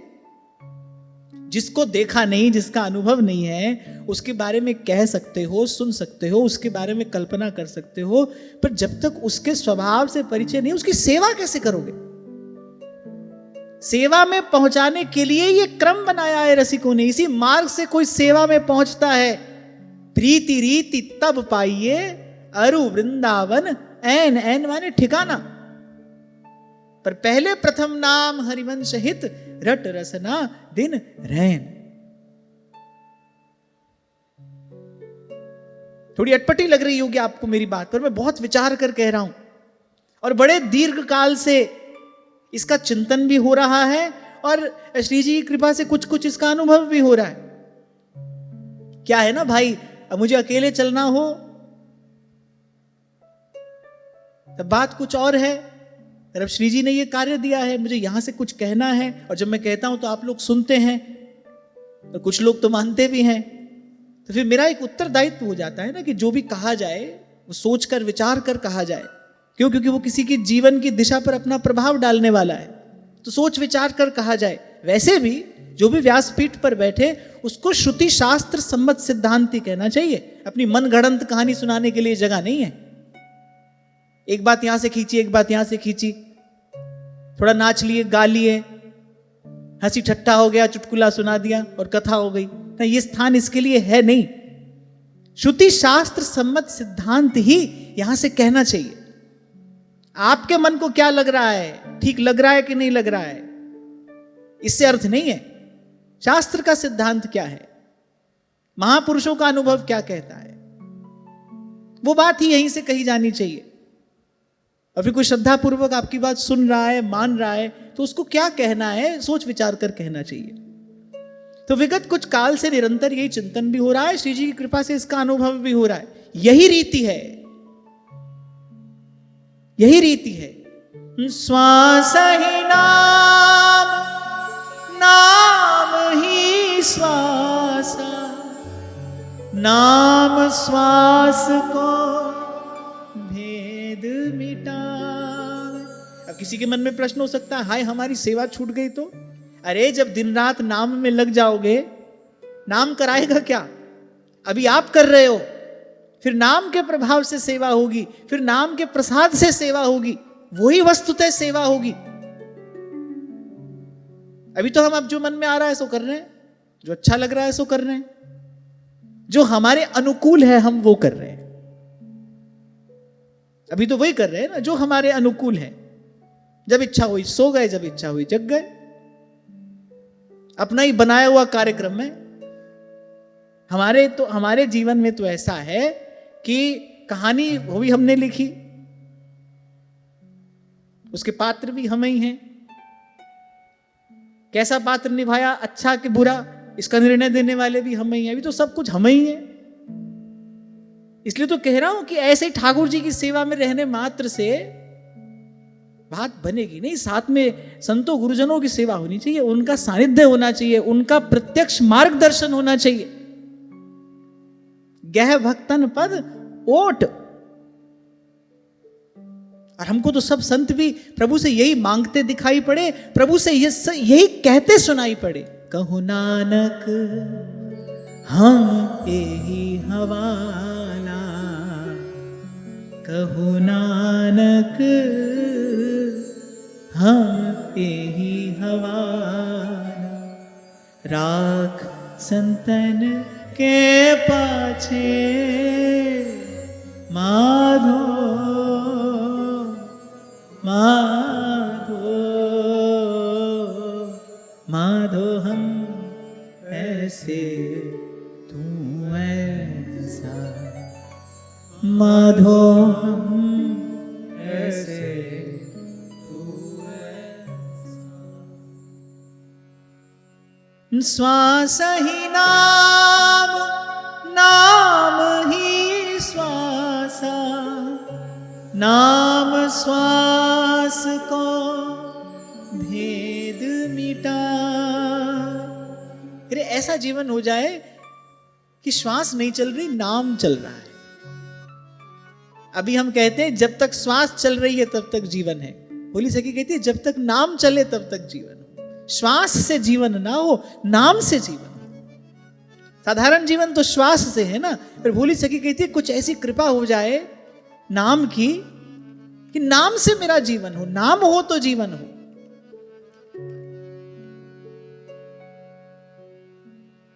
जिसको देखा नहीं, जिसका अनुभव नहीं है, उसके बारे में कह सकते हो, सुन सकते हो, उसके बारे में कल्पना कर सकते हो, पर जब तक उसके स्वभाव से परिचय नहीं, उसकी सेवा कैसे करोगे? सेवा में पहुंचाने के लिए ये क्रम बनाया है रसिकों ने। इसी मार्ग से कोई सेवा में पहुंचता है। प्रीति रीति तब पाइए, अरु वृंदावन ऐन ऐन माने ठिकाना। पर पहले प्रथम नाम हरिवंश हित, रट रसना दिन रैन। थोड़ी अटपटी लग रही होगी आपको मेरी बात, पर मैं बहुत विचार कर कह रहा हूं और बड़े दीर्घ काल से इसका चिंतन भी हो रहा है और श्री जी की कृपा से कुछ कुछ इसका अनुभव भी हो रहा है। क्या है ना भाई, अब मुझे अकेले चलना हो तब बात कुछ और है, अब श्री जी ने ये कार्य दिया है, मुझे यहां से कुछ कहना है और जब मैं कहता हूं तो आप लोग सुनते हैं और कुछ लोग तो मानते भी हैं, तो फिर मेरा एक उत्तरदायित्व हो जाता है ना कि जो भी कहा जाए वो सोच कर विचार कर कहा जाए। क्यों? क्योंकि वो किसी की जीवन की दिशा पर अपना प्रभाव डालने वाला है, तो सोच विचार कर कहा जाए। वैसे भी जो भी व्यासपीठ पर बैठे उसको श्रुति शास्त्र सम्मत सिद्धांति कहना चाहिए। अपनी मन गढ़ंत कहानी सुनाने के लिए जगह नहीं है। एक बात यहां से खींची, एक बात यहां से खींची, थोड़ा नाच लिए, गा लिए, हंसी ठट्टा हो गया, चुटकुला सुना दिया और कथा हो गई। ना, ये स्थान इसके लिए है नहीं। श्रुति शास्त्र सम्मत सिद्धांत ही यहां से कहना चाहिए। आपके मन को क्या लग रहा है, ठीक लग रहा है कि नहीं लग रहा है, इससे अर्थ नहीं है। शास्त्र का सिद्धांत क्या है, महापुरुषों का अनुभव क्या कहता है, वो बात ही यहीं से कही जानी चाहिए। और फिर कोई श्रद्धा पूर्वक आपकी बात सुन रहा है, मान रहा है, तो उसको क्या कहना है सोच विचार कर कहना चाहिए। तो विगत कुछ काल से निरंतर यही चिंतन भी हो रहा है, श्री जी की कृपा से इसका अनुभव भी हो रहा है। यही रीति है, यही रीति है। श्वास ही नाम, नाम ही श्वास, नाम श्वास को भेद मिटा। अब किसी के मन में प्रश्न हो सकता है, हाय हमारी सेवा छूट गई तो? अरे जब दिन रात नाम में लग जाओगे, नाम कराएगा क्या? अभी आप कर रहे हो, फिर नाम के प्रभाव से सेवा होगी, फिर नाम के प्रसाद से सेवा होगी, वही वस्तुतः सेवा होगी। अभी तो हम अब जो मन में आ रहा है सो कर रहे हैं, जो अच्छा लग रहा है सो कर रहे हैं, जो हमारे अनुकूल है हम वो कर रहे हैं। अभी तो वही कर रहे हैं ना जो हमारे अनुकूल है। जब इच्छा हुई सो गए, जब इच्छा हुई जग गए। अपना ही बनाया हुआ कार्यक्रम में हमारे जीवन में तो ऐसा है कि कहानी वो भी हमने लिखी, उसके पात्र भी हम ही हैं। कैसा पात्र निभाया, अच्छा कि बुरा, इसका निर्णय देने वाले भी हम ही हैं। अभी तो सब कुछ हम ही हैं। इसलिए तो कह रहा हूं कि ऐसे ही ठाकुर जी की सेवा में रहने मात्र से बात बनेगी नहीं। साथ में संतों गुरुजनों की सेवा होनी चाहिए, उनका सानिध्य होना चाहिए, उनका प्रत्यक्ष मार्गदर्शन होना चाहिए। गह भक्तन पद ओट। और हमको तो सब संत भी प्रभु से यही मांगते दिखाई पड़े, प्रभु से यही कहते सुनाई पड़े। कहु नानक हम एही हवाला, कहु नानक हम एही हवाला। राख संतन के पाछे माधो माधो माधो, हम ऐसे तू ऐसा, माधो हम ऐसे तू ऐसा। श्वास ही नाम, नाम ही श्वासा, नाम श्वास को भेद मिटा। अरे ऐसा जीवन हो जाए कि श्वास नहीं चल रही, नाम चल रहा है। अभी हम कहते हैं जब तक श्वास चल रही है तब तक जीवन है। होली सखी कहती है जब तक नाम चले तब तक जीवन हो। श्वास से जीवन ना हो, नाम से जीवन हो। साधारण जीवन तो श्वास से है ना। फिर भोली सखी कहती है कुछ ऐसी कृपा हो जाए नाम की कि नाम से मेरा जीवन हो, नाम हो तो जीवन हो।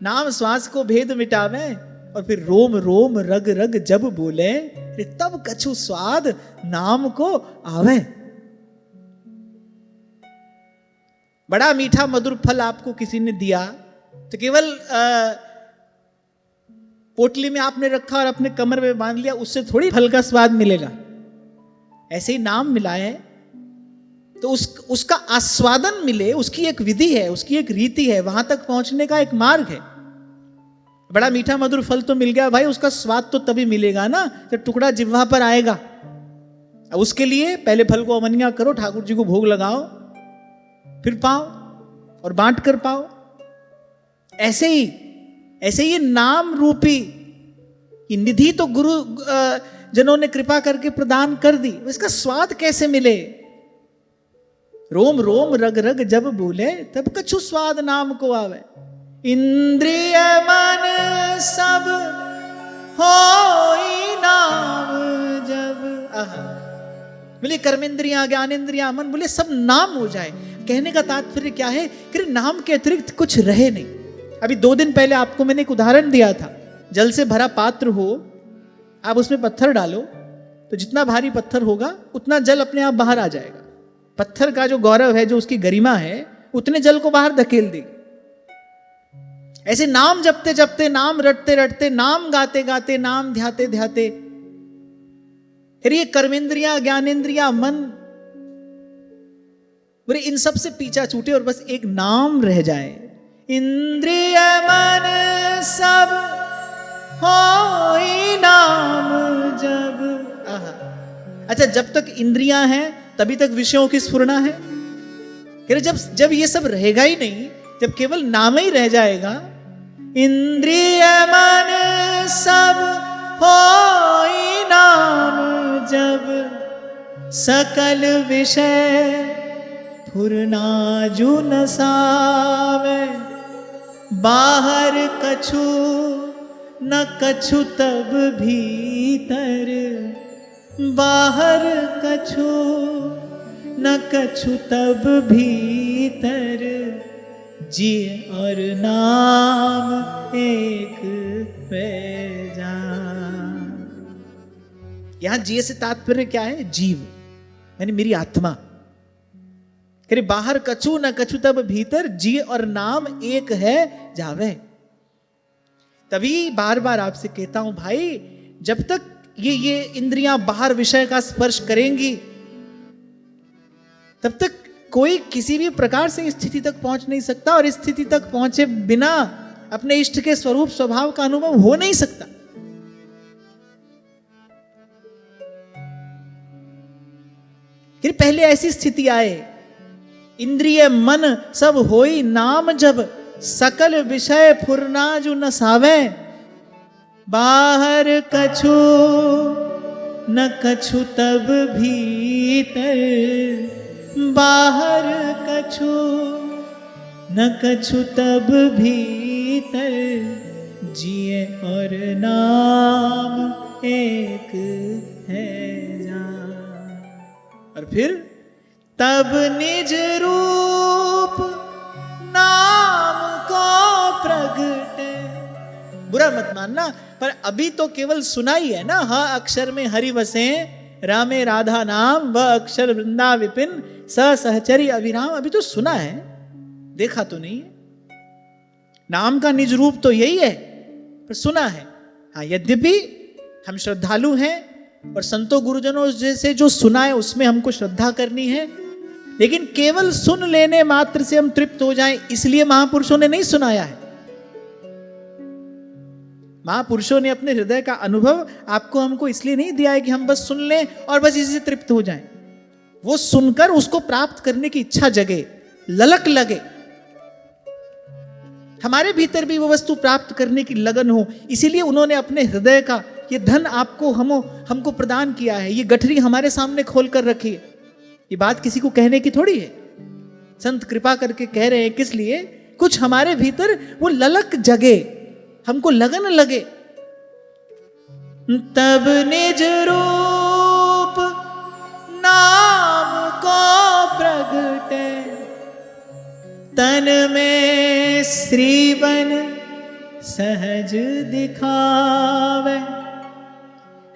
नाम श्वास को भेद मिटावे और फिर रोम रोम रग रग जब बोले, तब कछु स्वाद नाम को आवे। बड़ा मीठा मधुर फल आपको किसी ने दिया तो केवल पोटली में आपने रखा और अपने कमर में बांध लिया, उससे थोड़ी फल का स्वाद मिलेगा। ऐसे ही नाम मिला है तो उसका आस्वादन मिले, उसकी एक विधि है, उसकी एक रीति है, वहां तक पहुंचने का एक मार्ग है। बड़ा मीठा मधुर फल तो मिल गया भाई, उसका स्वाद तो तभी मिलेगा ना जब टुकड़ा जिह्वा पर आएगा। अब उसके लिए पहले फल को अमनिया करो, ठाकुर जी को भोग लगाओ, फिर पाओ और बांट कर पाओ। ऐसे ही नाम रूपी ये निधि तो गुरु जनों ने कृपा करके प्रदान कर दी, इसका स्वाद कैसे मिले? रोम रोम रग रग जब बोले, तब कछु स्वाद नाम को आवे। इंद्रिय मन सब होई नाम जब, बोले कर्मेंद्रियां ज्ञानेंद्रियां मन, बोले सब नाम हो जाए। कहने का तात्पर्य क्या है कि नाम के अतिरिक्त कुछ रहे नहीं। अभी 2 दिन पहले आपको मैंने एक उदाहरण दिया था। जल से भरा पात्र हो, आप उसमें पत्थर डालो तो जितना भारी पत्थर होगा उतना जल अपने आप बाहर आ जाएगा। पत्थर का जो गौरव है, जो उसकी गरिमा है, उतने जल को बाहर धकेल देगी। ऐसे नाम जपते जपते, नाम रटते रटते, नाम गाते गाते, नाम ध्याते ध्याते, फिर ये कर्मेंद्रियां ज्ञानेंद्रियां मन, बोले इन सब से पीछा छूटे और बस एक नाम रह जाए। इंद्रिय मन सब होई नाम जब। अच्छा, जब तक इंद्रियां हैं तभी तक विषयों की स्फुरना है। जब ये सब रहेगा ही नहीं, जब केवल नाम ही रह जाएगा, इंद्रिय मन सब होई नाम जब, सकल विषय फुरना जू न सावे, बाहर कछु न कछु तब भीतर, बाहर कछु न कछु तब भीतर, जी और नाम एक जान। यहां जी से तात्पर्य क्या है? जीव, यानी मेरी आत्मा। करे बाहर कछु न कछु तब भीतर, जी और नाम एक है जावे। तभी बार बार आपसे कहता हूं भाई, जब तक ये इंद्रियां बाहर विषय का स्पर्श करेंगी तब तक कोई किसी भी प्रकार से इस स्थिति तक पहुंच नहीं सकता, और इस स्थिति तक पहुंचे बिना अपने इष्ट के स्वरूप स्वभाव का अनुभव हो नहीं सकता। फिर पहले ऐसी स्थिति आए, इंद्रिय मन सब होई नाम जब, सकल विषय फुरना जो न सावे, बाहर कछु न कछु तब भीतर, बाहर कछु न कछु तब भीतर, जिए और नाम एक है जान। और फिर तब निज रूप नाम को प्रगटे। बुरा मत मानना, पर अभी तो केवल सुना ही है ना, ह अक्षर में हरि वसे रामे राधा नाम, व अक्षर वृंदा विपिन स सहचरी अभिराम। अभी तो सुना है, देखा तो नहीं है। नाम का निज रूप तो यही है, पर सुना है। हाँ, यद्यपि हम श्रद्धालु हैं और संतों गुरुजनों जैसे जो सुना है उसमें हमको श्रद्धा करनी है, लेकिन केवल सुन लेने मात्र से हम तृप्त हो जाएं इसलिए महापुरुषों ने नहीं सुनाया है। महापुरुषों ने अपने हृदय का अनुभव आपको हमको इसलिए नहीं दिया है कि हम बस सुन लें और बस इसी से तृप्त हो जाएं। वो सुनकर उसको प्राप्त करने की इच्छा जगे, ललक लगे, हमारे भीतर भी वो वस्तु प्राप्त करने की लगन हो। इसीलिए उन्होंने अपने हृदय का ये धन आपको हमको प्रदान किया है, ये गठरी हमारे सामने खोल कर रखी है। ये बात किसी को कहने की थोड़ी है, संत कृपा करके कह रहे हैं। किस लिए? कुछ हमारे भीतर वो ललक जगे, हमको लगन लगे। तब निज रूप नाम को प्रगटे, तन में श्रीवन सहज दिखावे,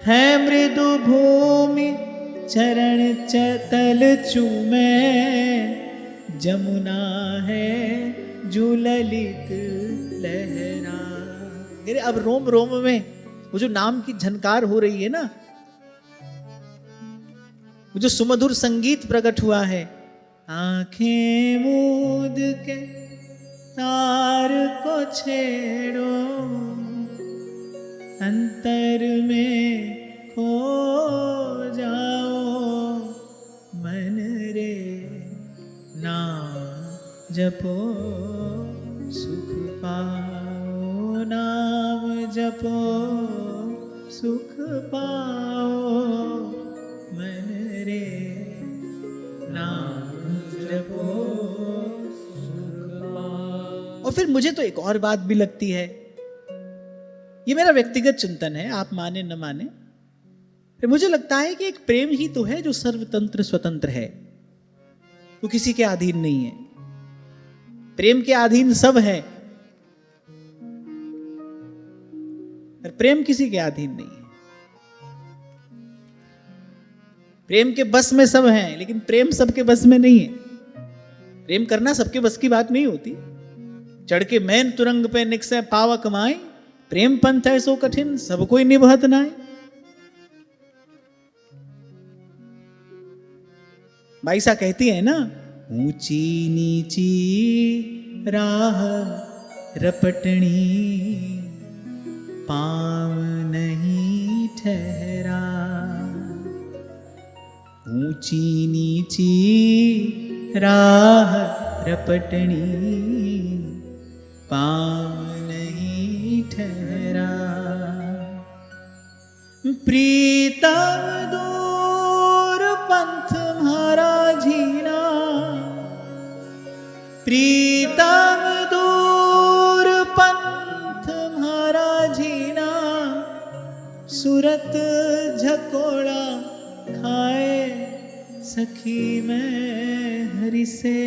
है मृदु भूमि चरण चतल चूमे, जमुना है जो ललित लहरा। अरे अब रोम रोम में वो जो नाम की झनकार हो रही है ना, वो जो सुमधुर संगीत प्रकट हुआ है। आंखें मूंद के तार को छेड़ो, अंतर में खो जाओ, मन रे नाम जपो सुख पाओ, नाम जपो सुख पाओ, मन रे नाम जपो सुख पाओ। और फिर मुझे तो एक और बात भी लगती है, ये मेरा व्यक्तिगत चिंतन है, आप माने न माने, फिर मुझे लगता है कि एक प्रेम ही तो है जो सर्वतंत्र स्वतंत्र है, वो किसी के अधीन नहीं है। प्रेम के अधीन सब है, पर प्रेम किसी के अधीन नहीं है। प्रेम के बस में सब हैं, लेकिन प्रेम सबके बस में नहीं है। प्रेम करना सबके बस की बात नहीं होती। चढ़ के मैन तुरंग पे निकसे पावा कमाए, प्रेम पंथ है सो कठिन सब कोई निभत नाय। बाईसा कहती है ना, ऊंची नीची राह रपटनी, पाँव नहीं ठहरा। ऊंची नीची राह रपटनी, पाँव नहीं ठहरा। प्रीतम दूर पंथ म्हारा झीना, प्रीतम दूर पंथ म्हारा झीना, सूरत झकोड़ा खाए सखी मैं हरि से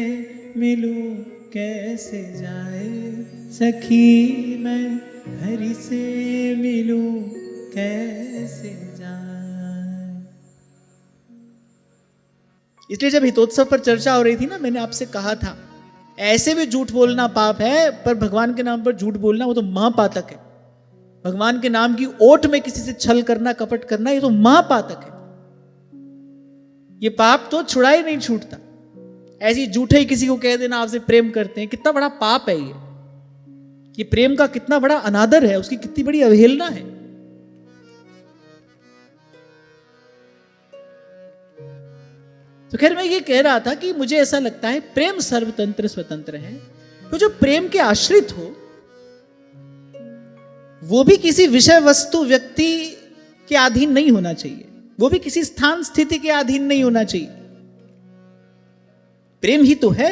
मिलूं कैसे जाए, सखी मैं हरि से मिलूं कैसे जाए। इसलिए जब हितोत्सव पर चर्चा हो रही थी ना, मैंने आपसे कहा था ऐसे भी झूठ बोलना पाप है, पर भगवान के नाम पर झूठ बोलना वो तो महापातक है। भगवान के नाम की ओट में किसी से छल करना, कपट करना, ये तो महापातक है। ये पाप तो छुड़ा ही नहीं छूटता। ऐसी झूठे ही किसी को कह देना आपसे प्रेम करते हैं, कितना बड़ा पाप है ये प्रेम का कितना बड़ा अनादर है, उसकी कितनी बड़ी अवहेलना है। तो खैर मैं ये कह रहा था कि मुझे ऐसा लगता है प्रेम सर्वतंत्र स्वतंत्र है। तो जो प्रेम के आश्रित हो वो भी किसी विषय वस्तु व्यक्ति के अधीन नहीं होना चाहिए, वो भी किसी स्थान स्थिति के अधीन नहीं होना चाहिए। प्रेम ही तो है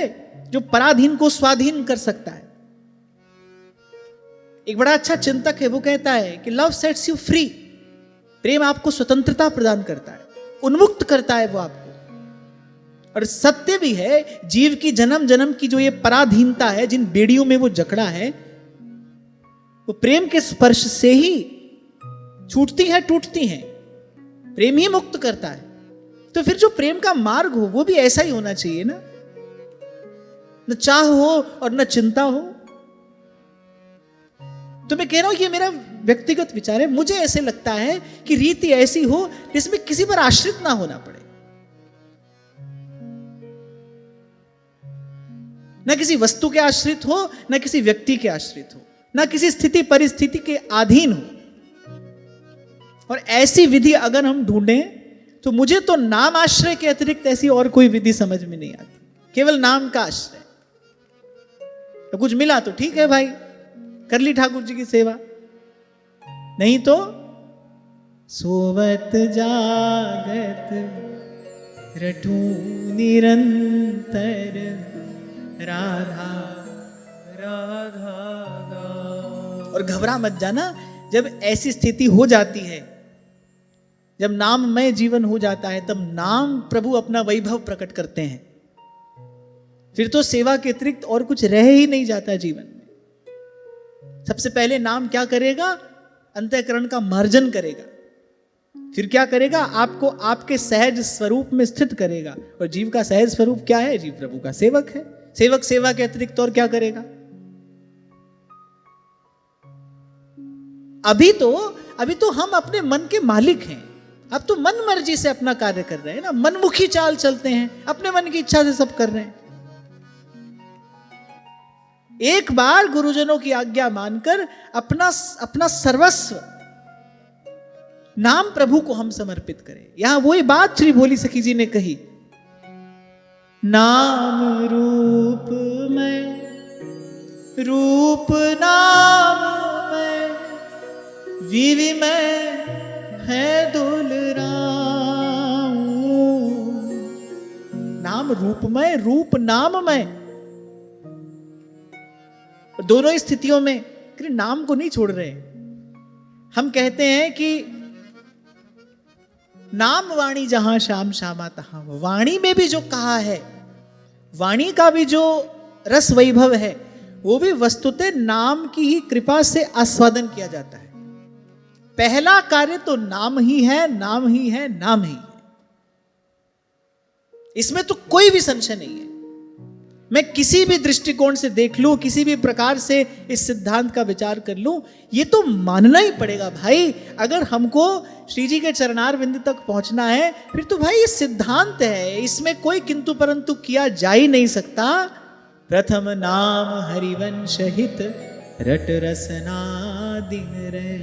जो पराधीन को स्वाधीन कर सकता है। एक बड़ा अच्छा चिंतक है, वो कहता है कि लव सेट्स यू फ्री। प्रेम आपको स्वतंत्रता प्रदान करता है, उन्मुक्त करता है वो आपको। और सत्य भी है, जीव की जन्म जन्म की जो ये पराधीनता है, जिन बेड़ियों में वो जकड़ा है, वो प्रेम के स्पर्श से ही छूटती है, टूटती हैं। प्रेम ही मुक्त करता है। तो फिर जो प्रेम का मार्ग हो वो भी ऐसा ही होना चाहिए ना, न चाह हो और न चिंता हो। तो मैं कह रहा हूं ये मेरा व्यक्तिगत विचार है। मुझे ऐसे लगता है कि रीति ऐसी हो जिसमें किसी पर आश्रित ना होना पड़े, न किसी वस्तु के आश्रित हो, न किसी व्यक्ति के आश्रित हो, न किसी स्थिति परिस्थिति के अधीन हो। और ऐसी विधि अगर हम ढूंढें तो मुझे तो नाम आश्रय के अतिरिक्त ऐसी और कोई विधि समझ में नहीं आती। केवल नाम का आश्रय। तो कुछ मिला तो ठीक है भाई, कर ली ठाकुर जी की सेवा, नहीं तो सोवत जागत रटू निरंतर राधा राधा गाओ। और घबरा मत जाना, जब ऐसी स्थिति हो जाती है, जब नाममय जीवन हो जाता है, तब नाम प्रभु अपना वैभव प्रकट करते हैं। फिर तो सेवा के अतिरिक्त और कुछ रह ही नहीं जाता जीवन में। सबसे पहले नाम क्या करेगा? अंतःकरण का मार्जन करेगा। फिर क्या करेगा? आपको आपके सहज स्वरूप में स्थित करेगा। और जीव का सहज स्वरूप क्या है? जीव प्रभु का सेवक है। सेवक सेवा के अतिरिक्त और क्या करेगा? अभी तो हम अपने मन के मालिक हैं। अब तो मन मर्जी से अपना कार्य कर रहे हैं ना, मनमुखी चाल चलते हैं, अपने मन की इच्छा से सब कर रहे हैं। एक बार गुरुजनों की आज्ञा मानकर अपना सर्वस्व नाम प्रभु को हम समर्पित करें। यहां वही बात श्री भोली सखी जी ने कही, नाम रूप में, रूप नाम में, विवि में है दुलराऊं। नाम रूपमय, रूप नाममय, दोनों स्थितियों में नाम को नहीं छोड़ रहे। हम कहते हैं कि नाम वाणी जहां श्याम श्यामा तहां। वाणी में भी जो कहा है, वाणी का भी जो रस वैभव है, वो भी वस्तुतः नाम की ही कृपा से आस्वादन किया जाता है। पहला कार्य तो नाम ही है, नाम ही है, नाम ही है। इसमें तो कोई भी संशय नहीं है। मैं किसी भी दृष्टिकोण से देख लूं, किसी भी प्रकार से इस सिद्धांत का विचार कर लूं, ये तो मानना ही पड़ेगा भाई। अगर हमको श्री जी के चरणार बिंदु तक पहुंचना है, फिर तो भाई ये सिद्धांत है, इसमें कोई किंतु परंतु किया जा ही नहीं सकता। प्रथम नाम हरिवंश हित रट रसना दिन रे,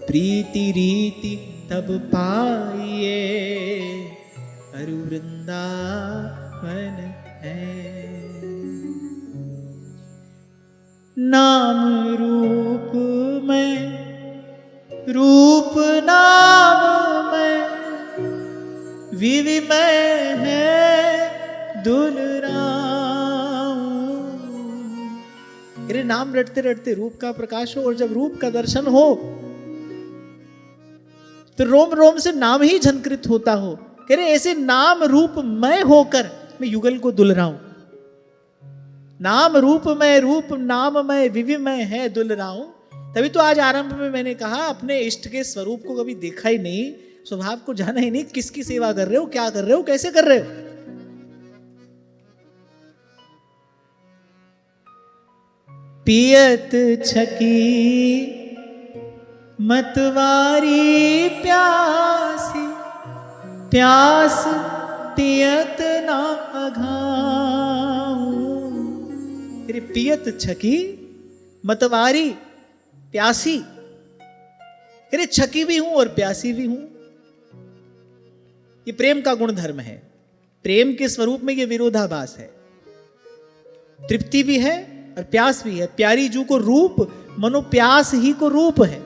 प्रीति रीति तब पाइए अरु वृंदावन है। नाम रूप में, रूप नाम में, विवि में है दुलराऊं। अरे नाम रटते रटते रूप का प्रकाश हो, और जब रूप का दर्शन हो तो रोम रोम से नाम ही झंकृत होता हो। कह रहे ऐसे नाम रूप मैं होकर मैं युगल को दुलराऊं। नाम रूप में, रूप नाम में, विवि में है दुलराऊं। तभी तो आज आरंभ में मैंने कहा, अपने इष्ट के स्वरूप को कभी देखा ही नहीं, स्वभाव को जाना ही नहीं, किसकी सेवा कर रहे हो, क्या कर रहे हो, कैसे कर रहे हो। पियत छकी मतवारी प्यासी, प्यास पियत ना अघाऊं। फिर पियत छकी मतवारी प्यासी, फिर छकी भी हूं और प्यासी भी हूं। ये प्रेम का गुण धर्म है। प्रेम के स्वरूप में ये विरोधाभास है। तृप्ति भी है और प्यास भी है। प्यारी जू को रूप मनो प्यास ही को रूप है।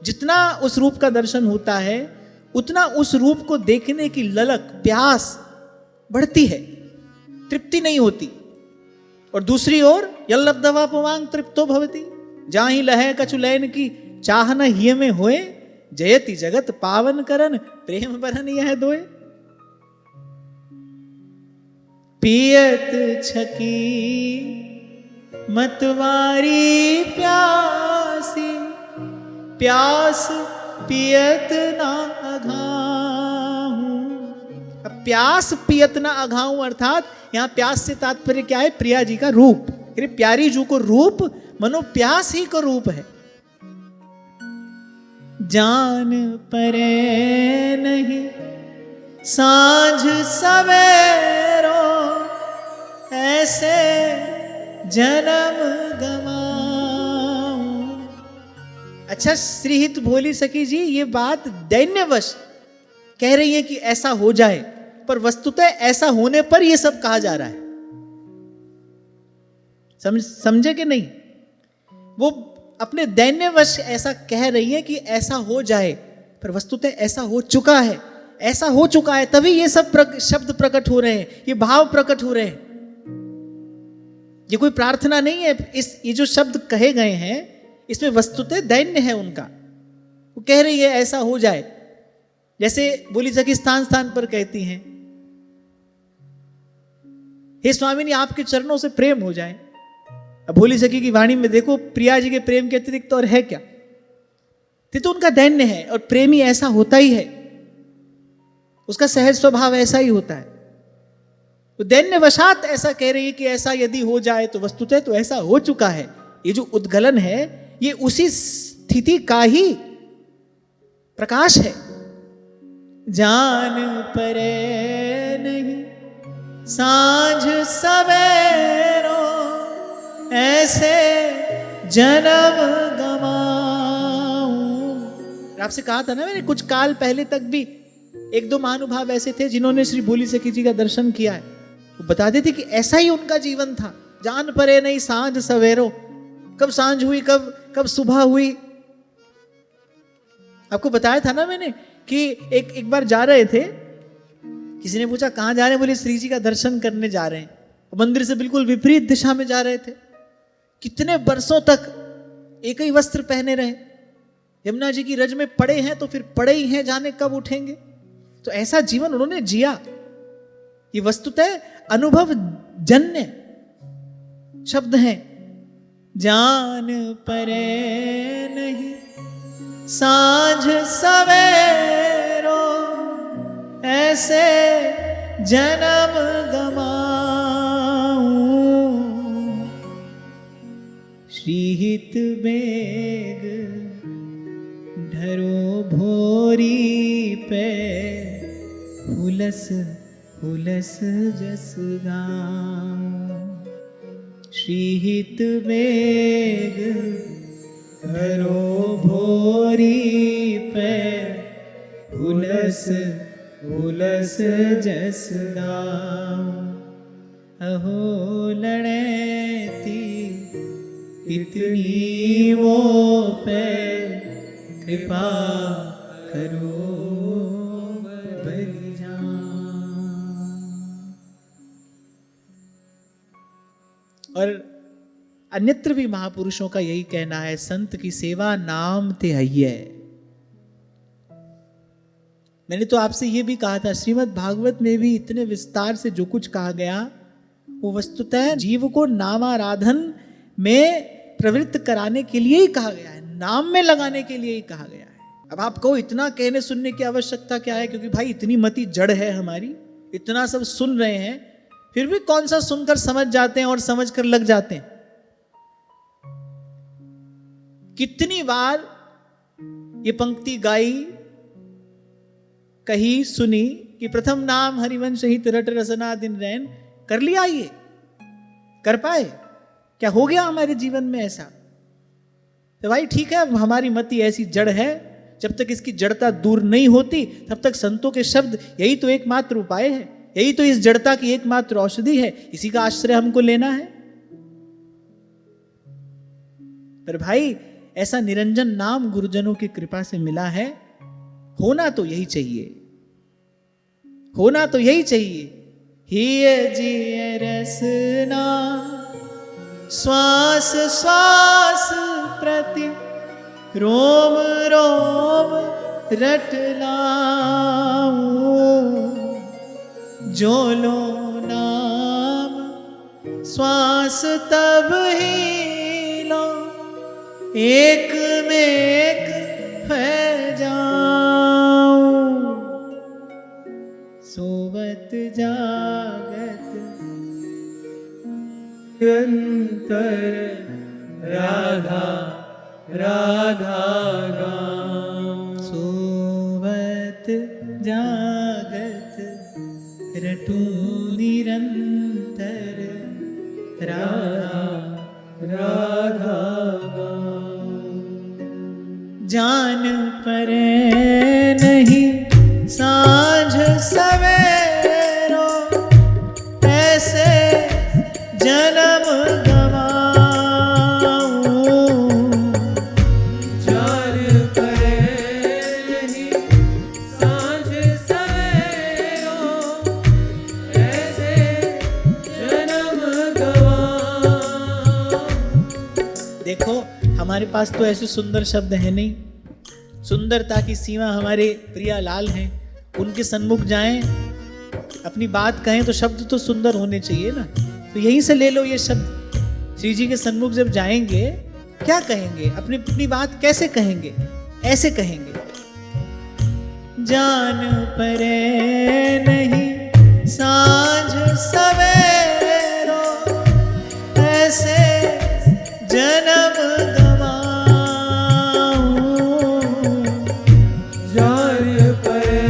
जितना उस रूप का दर्शन होता है उतना उस रूप को देखने की ललक प्यास बढ़ती है, तृप्ति नहीं होती। और दूसरी ओर यल्लब्धवा पुमांग तृप्तो भवति, जाहि लहे कचुलैन की चाहना हिय में होए, जयति जगत पावन करन प्रेम बरन यह दोए। पियत छकी मतवारी प्यासी, प्यास पियत ना अघाऊं। अब प्यास पियत ना अघाऊं अर्थात यहां प्यास से तात्पर्य क्या है? प्रिया जी का रूप। फिर प्यारी जू को रूप मनो प्यास ही को रूप है। जान परे नहीं सांझ सवेरो, ऐसे जन्म गवाऊं। अच्छा श्रीहित भोली सखी जी ये बात दैन्यवश कह रही है कि ऐसा हो जाए, पर वस्तुतः ऐसा होने पर यह सब कहा जा रहा है। समझे कि नहीं? वो अपने दैन्यवश ऐसा कह रही है कि ऐसा हो जाए, पर वस्तुतः ऐसा हो चुका है। ऐसा हो चुका है तभी ये सब शब्द प्रकट हो रहे हैं, ये भाव प्रकट हो रहे हैं। ये कोई प्रार्थना नहीं है। ये जो शब्द कहे गए हैं इसमें वस्तुतः दैन्य है उनका। वो कह रही है ऐसा हो जाए। जैसे बोली सखी स्थान स्थान पर कहती हैं, हे स्वामिनी आपके चरणों से प्रेम हो जाए। अब भोली सखी की वाणी में देखो प्रिया जी के प्रेम के अतिरिक्त और है क्या? तो उनका दैन्य है और प्रेमी ऐसा होता ही है, उसका सहज स्वभाव ऐसा ही होता है। तो दैन्यवशात ऐसा कह रही है कि ऐसा यदि हो जाए तो वस्तुतः तो ऐसा हो चुका है। ये जो उद्गलन है ये उसी स्थिति का ही प्रकाश है। जान परे नहीं सांझ सवेरो, ऐसे जन्म गवाऊं। आपसे कहा था ना मैंने, कुछ काल पहले तक भी एक दो महानुभाव ऐसे थे जिन्होंने श्री भोली सखी जी का दर्शन किया है। वो बताते थे कि ऐसा ही उनका जीवन था। जान परे नहीं सांझ सवेरो, कब सांझ हुई कब सुबह हुई। आपको बताया था ना मैंने कि एक बार जा रहे थे, किसी ने पूछा कहां जा रहे हैं? बोले श्री जी का दर्शन करने जा रहे हैं। मंदिर से बिल्कुल विपरीत दिशा में जा रहे थे। कितने वर्षों तक एक ही वस्त्र पहने रहे, यमुना जी की रज में पड़े हैं तो फिर पड़े ही हैं, जाने कब उठेंगे। तो ऐसा जीवन उन्होंने जिया। ये वस्तुतः अनुभव जन्य शब्द हैं। जान परे नहीं सांझ सवेरो, ऐसे जन्म गवाऊं। श्रीहित बेग ढरो भोरी पे, हुलस हुलस जस गाऊं। श्रीहित बेग ढरो भोरी पे, हुलस हुलस जस गाऊं। अहो लड़ेती इतनी वो पे, कृपा करो बलि जान। और अन्यत्र भी महापुरुषों का यही कहना है, संत की सेवा नाम ते हइये। मैंने तो आपसे यह भी कहा था, श्रीमद् भागवत में भी इतने विस्तार से जो कुछ कहा गया वो वस्तुतः जीव को नामाराधन में प्रवृत्त कराने के लिए ही कहा गया है, नाम में लगाने के लिए ही कहा गया है। अब आप कहो इतना कहने सुनने की आवश्यकता क्या है, क्योंकि भाई इतनी मति जड़ है हमारी, इतना सब सुन रहे हैं, फिर भी कौन सा सुनकर समझ जाते हैं और समझ कर लग जाते हैं। कितनी बार ये पंक्ति गाई, कही, सुनी, कि प्रथम नाम हरिवंश हित रट रसना दिन रैन, कर लिया ये, कर पाए क्या? हो गया हमारे जीवन में ऐसा? तो भाई ठीक है, हमारी मति ऐसी जड़ है, जब तक इसकी जड़ता दूर नहीं होती तब तक संतों के शब्द यही तो एकमात्र उपाय है, यही तो इस जड़ता की एकमात्र औषधि है, इसी का आश्रय हमको लेना है। पर भाई ऐसा निरंजन नाम गुरुजनों की कृपा से मिला है, होना तो यही चाहिए, होना तो यही चाहिए। हिय जिय रसना श्वास श्वास प्रति रोम रोम रटलाऊं, जो लो नाम श्वास तब ही लो, एक में एक है जाऊं, सोवत जागत निरंतर राधा राधा गाऊं। सोवत जागत रटू निरंतर राधा राधा गाऊं। जान परे नहीं सांझ सवेरो, ऐसे जन्म गवाऊं, जान परे नहीं सांझ सवेरो, ऐसे जन्म गवाऊं। देखो हमारे पास तो ऐसे सुंदर शब्द है नहीं, सुंदरता की सीमा हमारे प्रियालाल हैं, उनके सन्मुख जाएं, अपनी बात कहें तो शब्द तो सुंदर होने चाहिए ना। तो यहीं से ले लो ये शब्द, श्री जी के सन्मुख जब जाएंगे क्या कहेंगे, अपनी अपनी बात कैसे कहेंगे? ऐसे कहेंगे, जान परे नहीं सांझ सवेरो, ऐसे जन्म गवाऊं, जान परे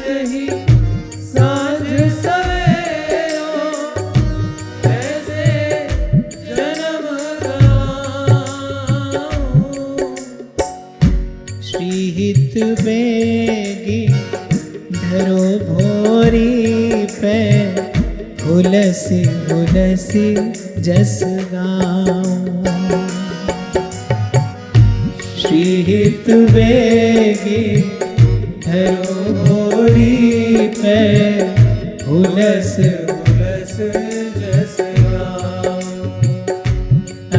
नहीं सांझ सवेरो, ऐसे जन्म गवाऊं। श्रीहित बेगी धरो भोरी पे, हुलसी हुलसी जस गाऊं, श्रीहित बेगी धरो भोरी पे, हुलस हुलस जस गाऊं।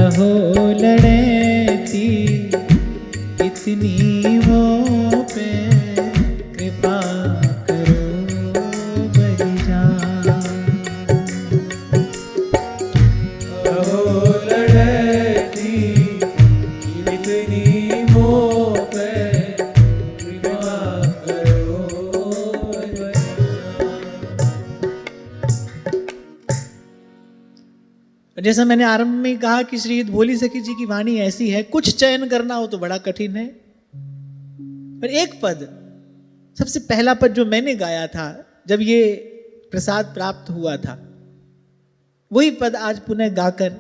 अहो लड़ेती इतनी वो पे, कृपा करो बलि जान, अहो लड़ती इतनी मोह पे, कृपा करो बलि जान। जैसा मैंने आरंभ में कहा कि श्री भोली सखी जी की वाणी ऐसी है, कुछ चयन करना हो तो बड़ा कठिन है। पर एक पद, सबसे पहला पद जो मैंने गाया था जब ये प्रसाद प्राप्त हुआ था, वही पद आज पुनः गाकर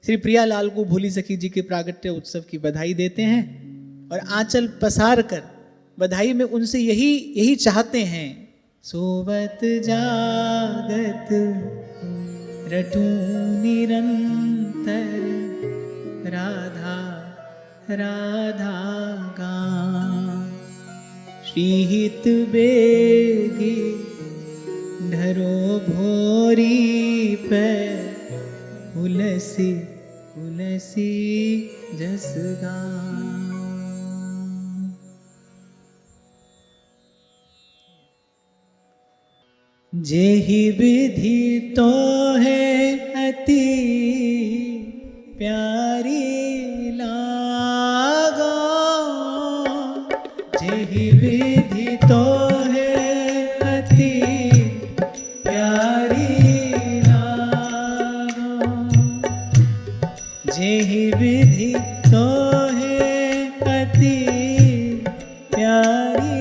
श्री प्रियालाल को भोली सखी जी के प्रागट्य उत्सव की बधाई देते हैं और आंचल पसार कर बधाई में उनसे यही चाहते हैं, सोवत जागत रटू निरंतर राधा राधा गाऊं, श्रीहित बेगी धरो भोरी पे, हुलसी हुलसी जस गाऊं। जेहि विधि तो है अति प्यारी लागो, जेहि विधि तो है अति प्यारी लागो, जेहि विधि तो है अति प्यारी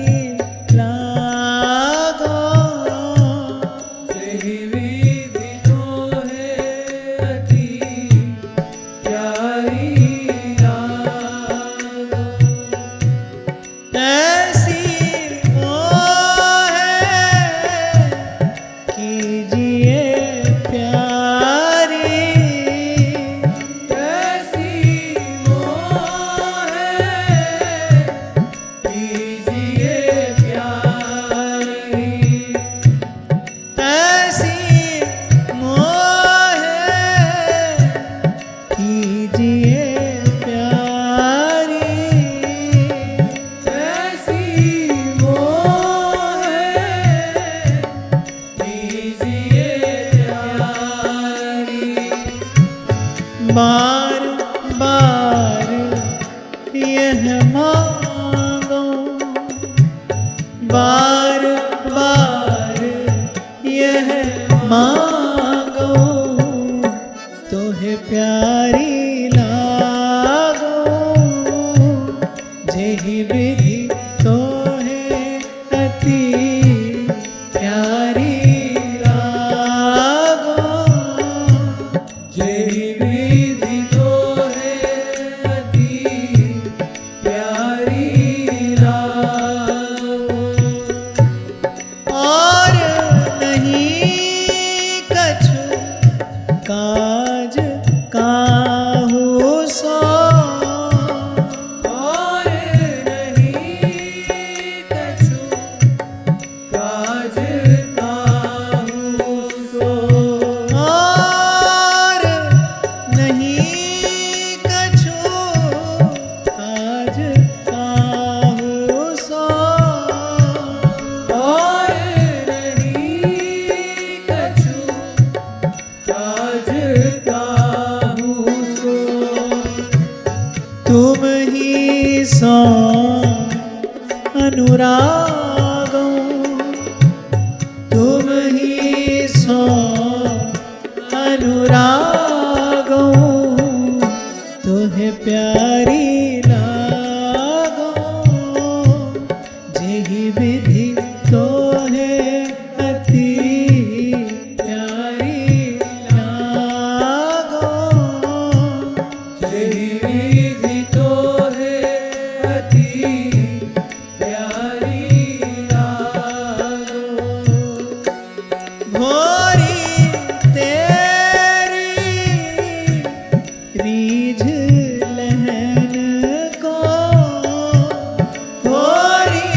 बार बार यह मांगो, बार बार यह मांगो, तोहे प्यारी लागो, जेहि विधि तोहे अति प्यारी लागो, जेहि विधि तोहे अति प्यारी लागो। और नहीं कछु काज काहू सो, और नहीं कछु काज काहू सो, और नहीं कछु काज काहू सो, और नहीं कछु काज काहू सो। तुम ही सो अनुरागो, तुम ही सो अनुरागो, तोहे प्यारी लागो, जेहि विधि तोहे अति प्यारी लागो, जेहि विधि तोहे अति प्यारी लागो। भोरी तेरी रीझ लहन को, भोरी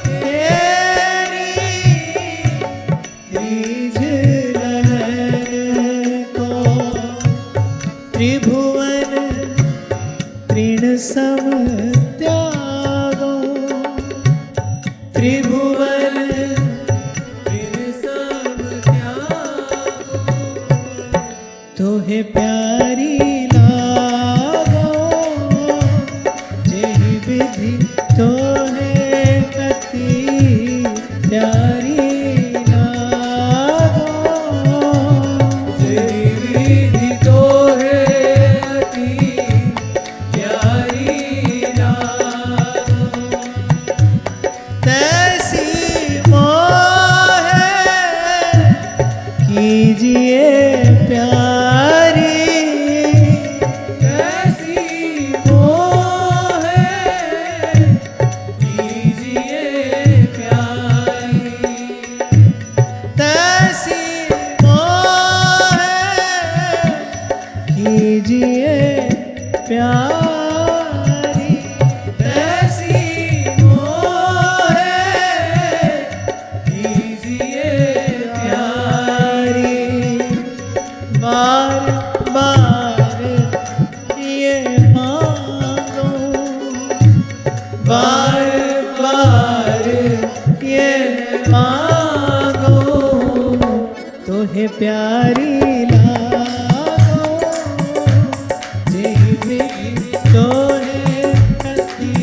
तेरी रीझ लहन को, त्रिभुवन तृण सम त्यागो, त्रिभुवन फिर सब त्यागो, तोहे प्यारी लागो, जेहि विधि तोहे अति प्यारी लागो, जेहि विधि तोहे अति प्यारी लागो। तैसी मोहे कीजिए प्यारी, कैसी मोहे कीजिए प्यारी, तैसी मोहे कीजिए प्यारी, कैसी मोहे कीजिए प्यारी। बार बार ये मांगो, बार बार ये मांगो, तोहे प्यारी लागो, जेहि विधि तोहे अति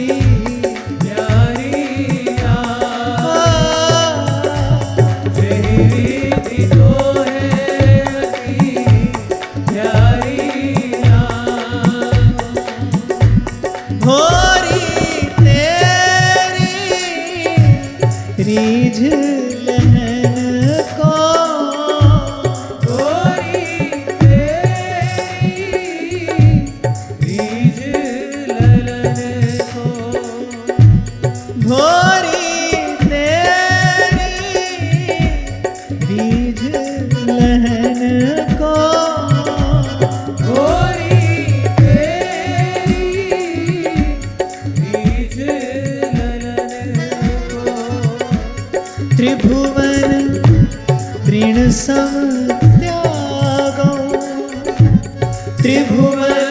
प्यारी लागो, जेहि विधि तोहे अति प्यारी लागो। भोरी तेरी रीझ लहन को, गोरी तेरी रीझ ललन को, भोरी तेरी रीझ लहन को, गोरी तेरी रीझ ललन को, त्रिभुवन तृण सम त्यागो, त्रिभुवन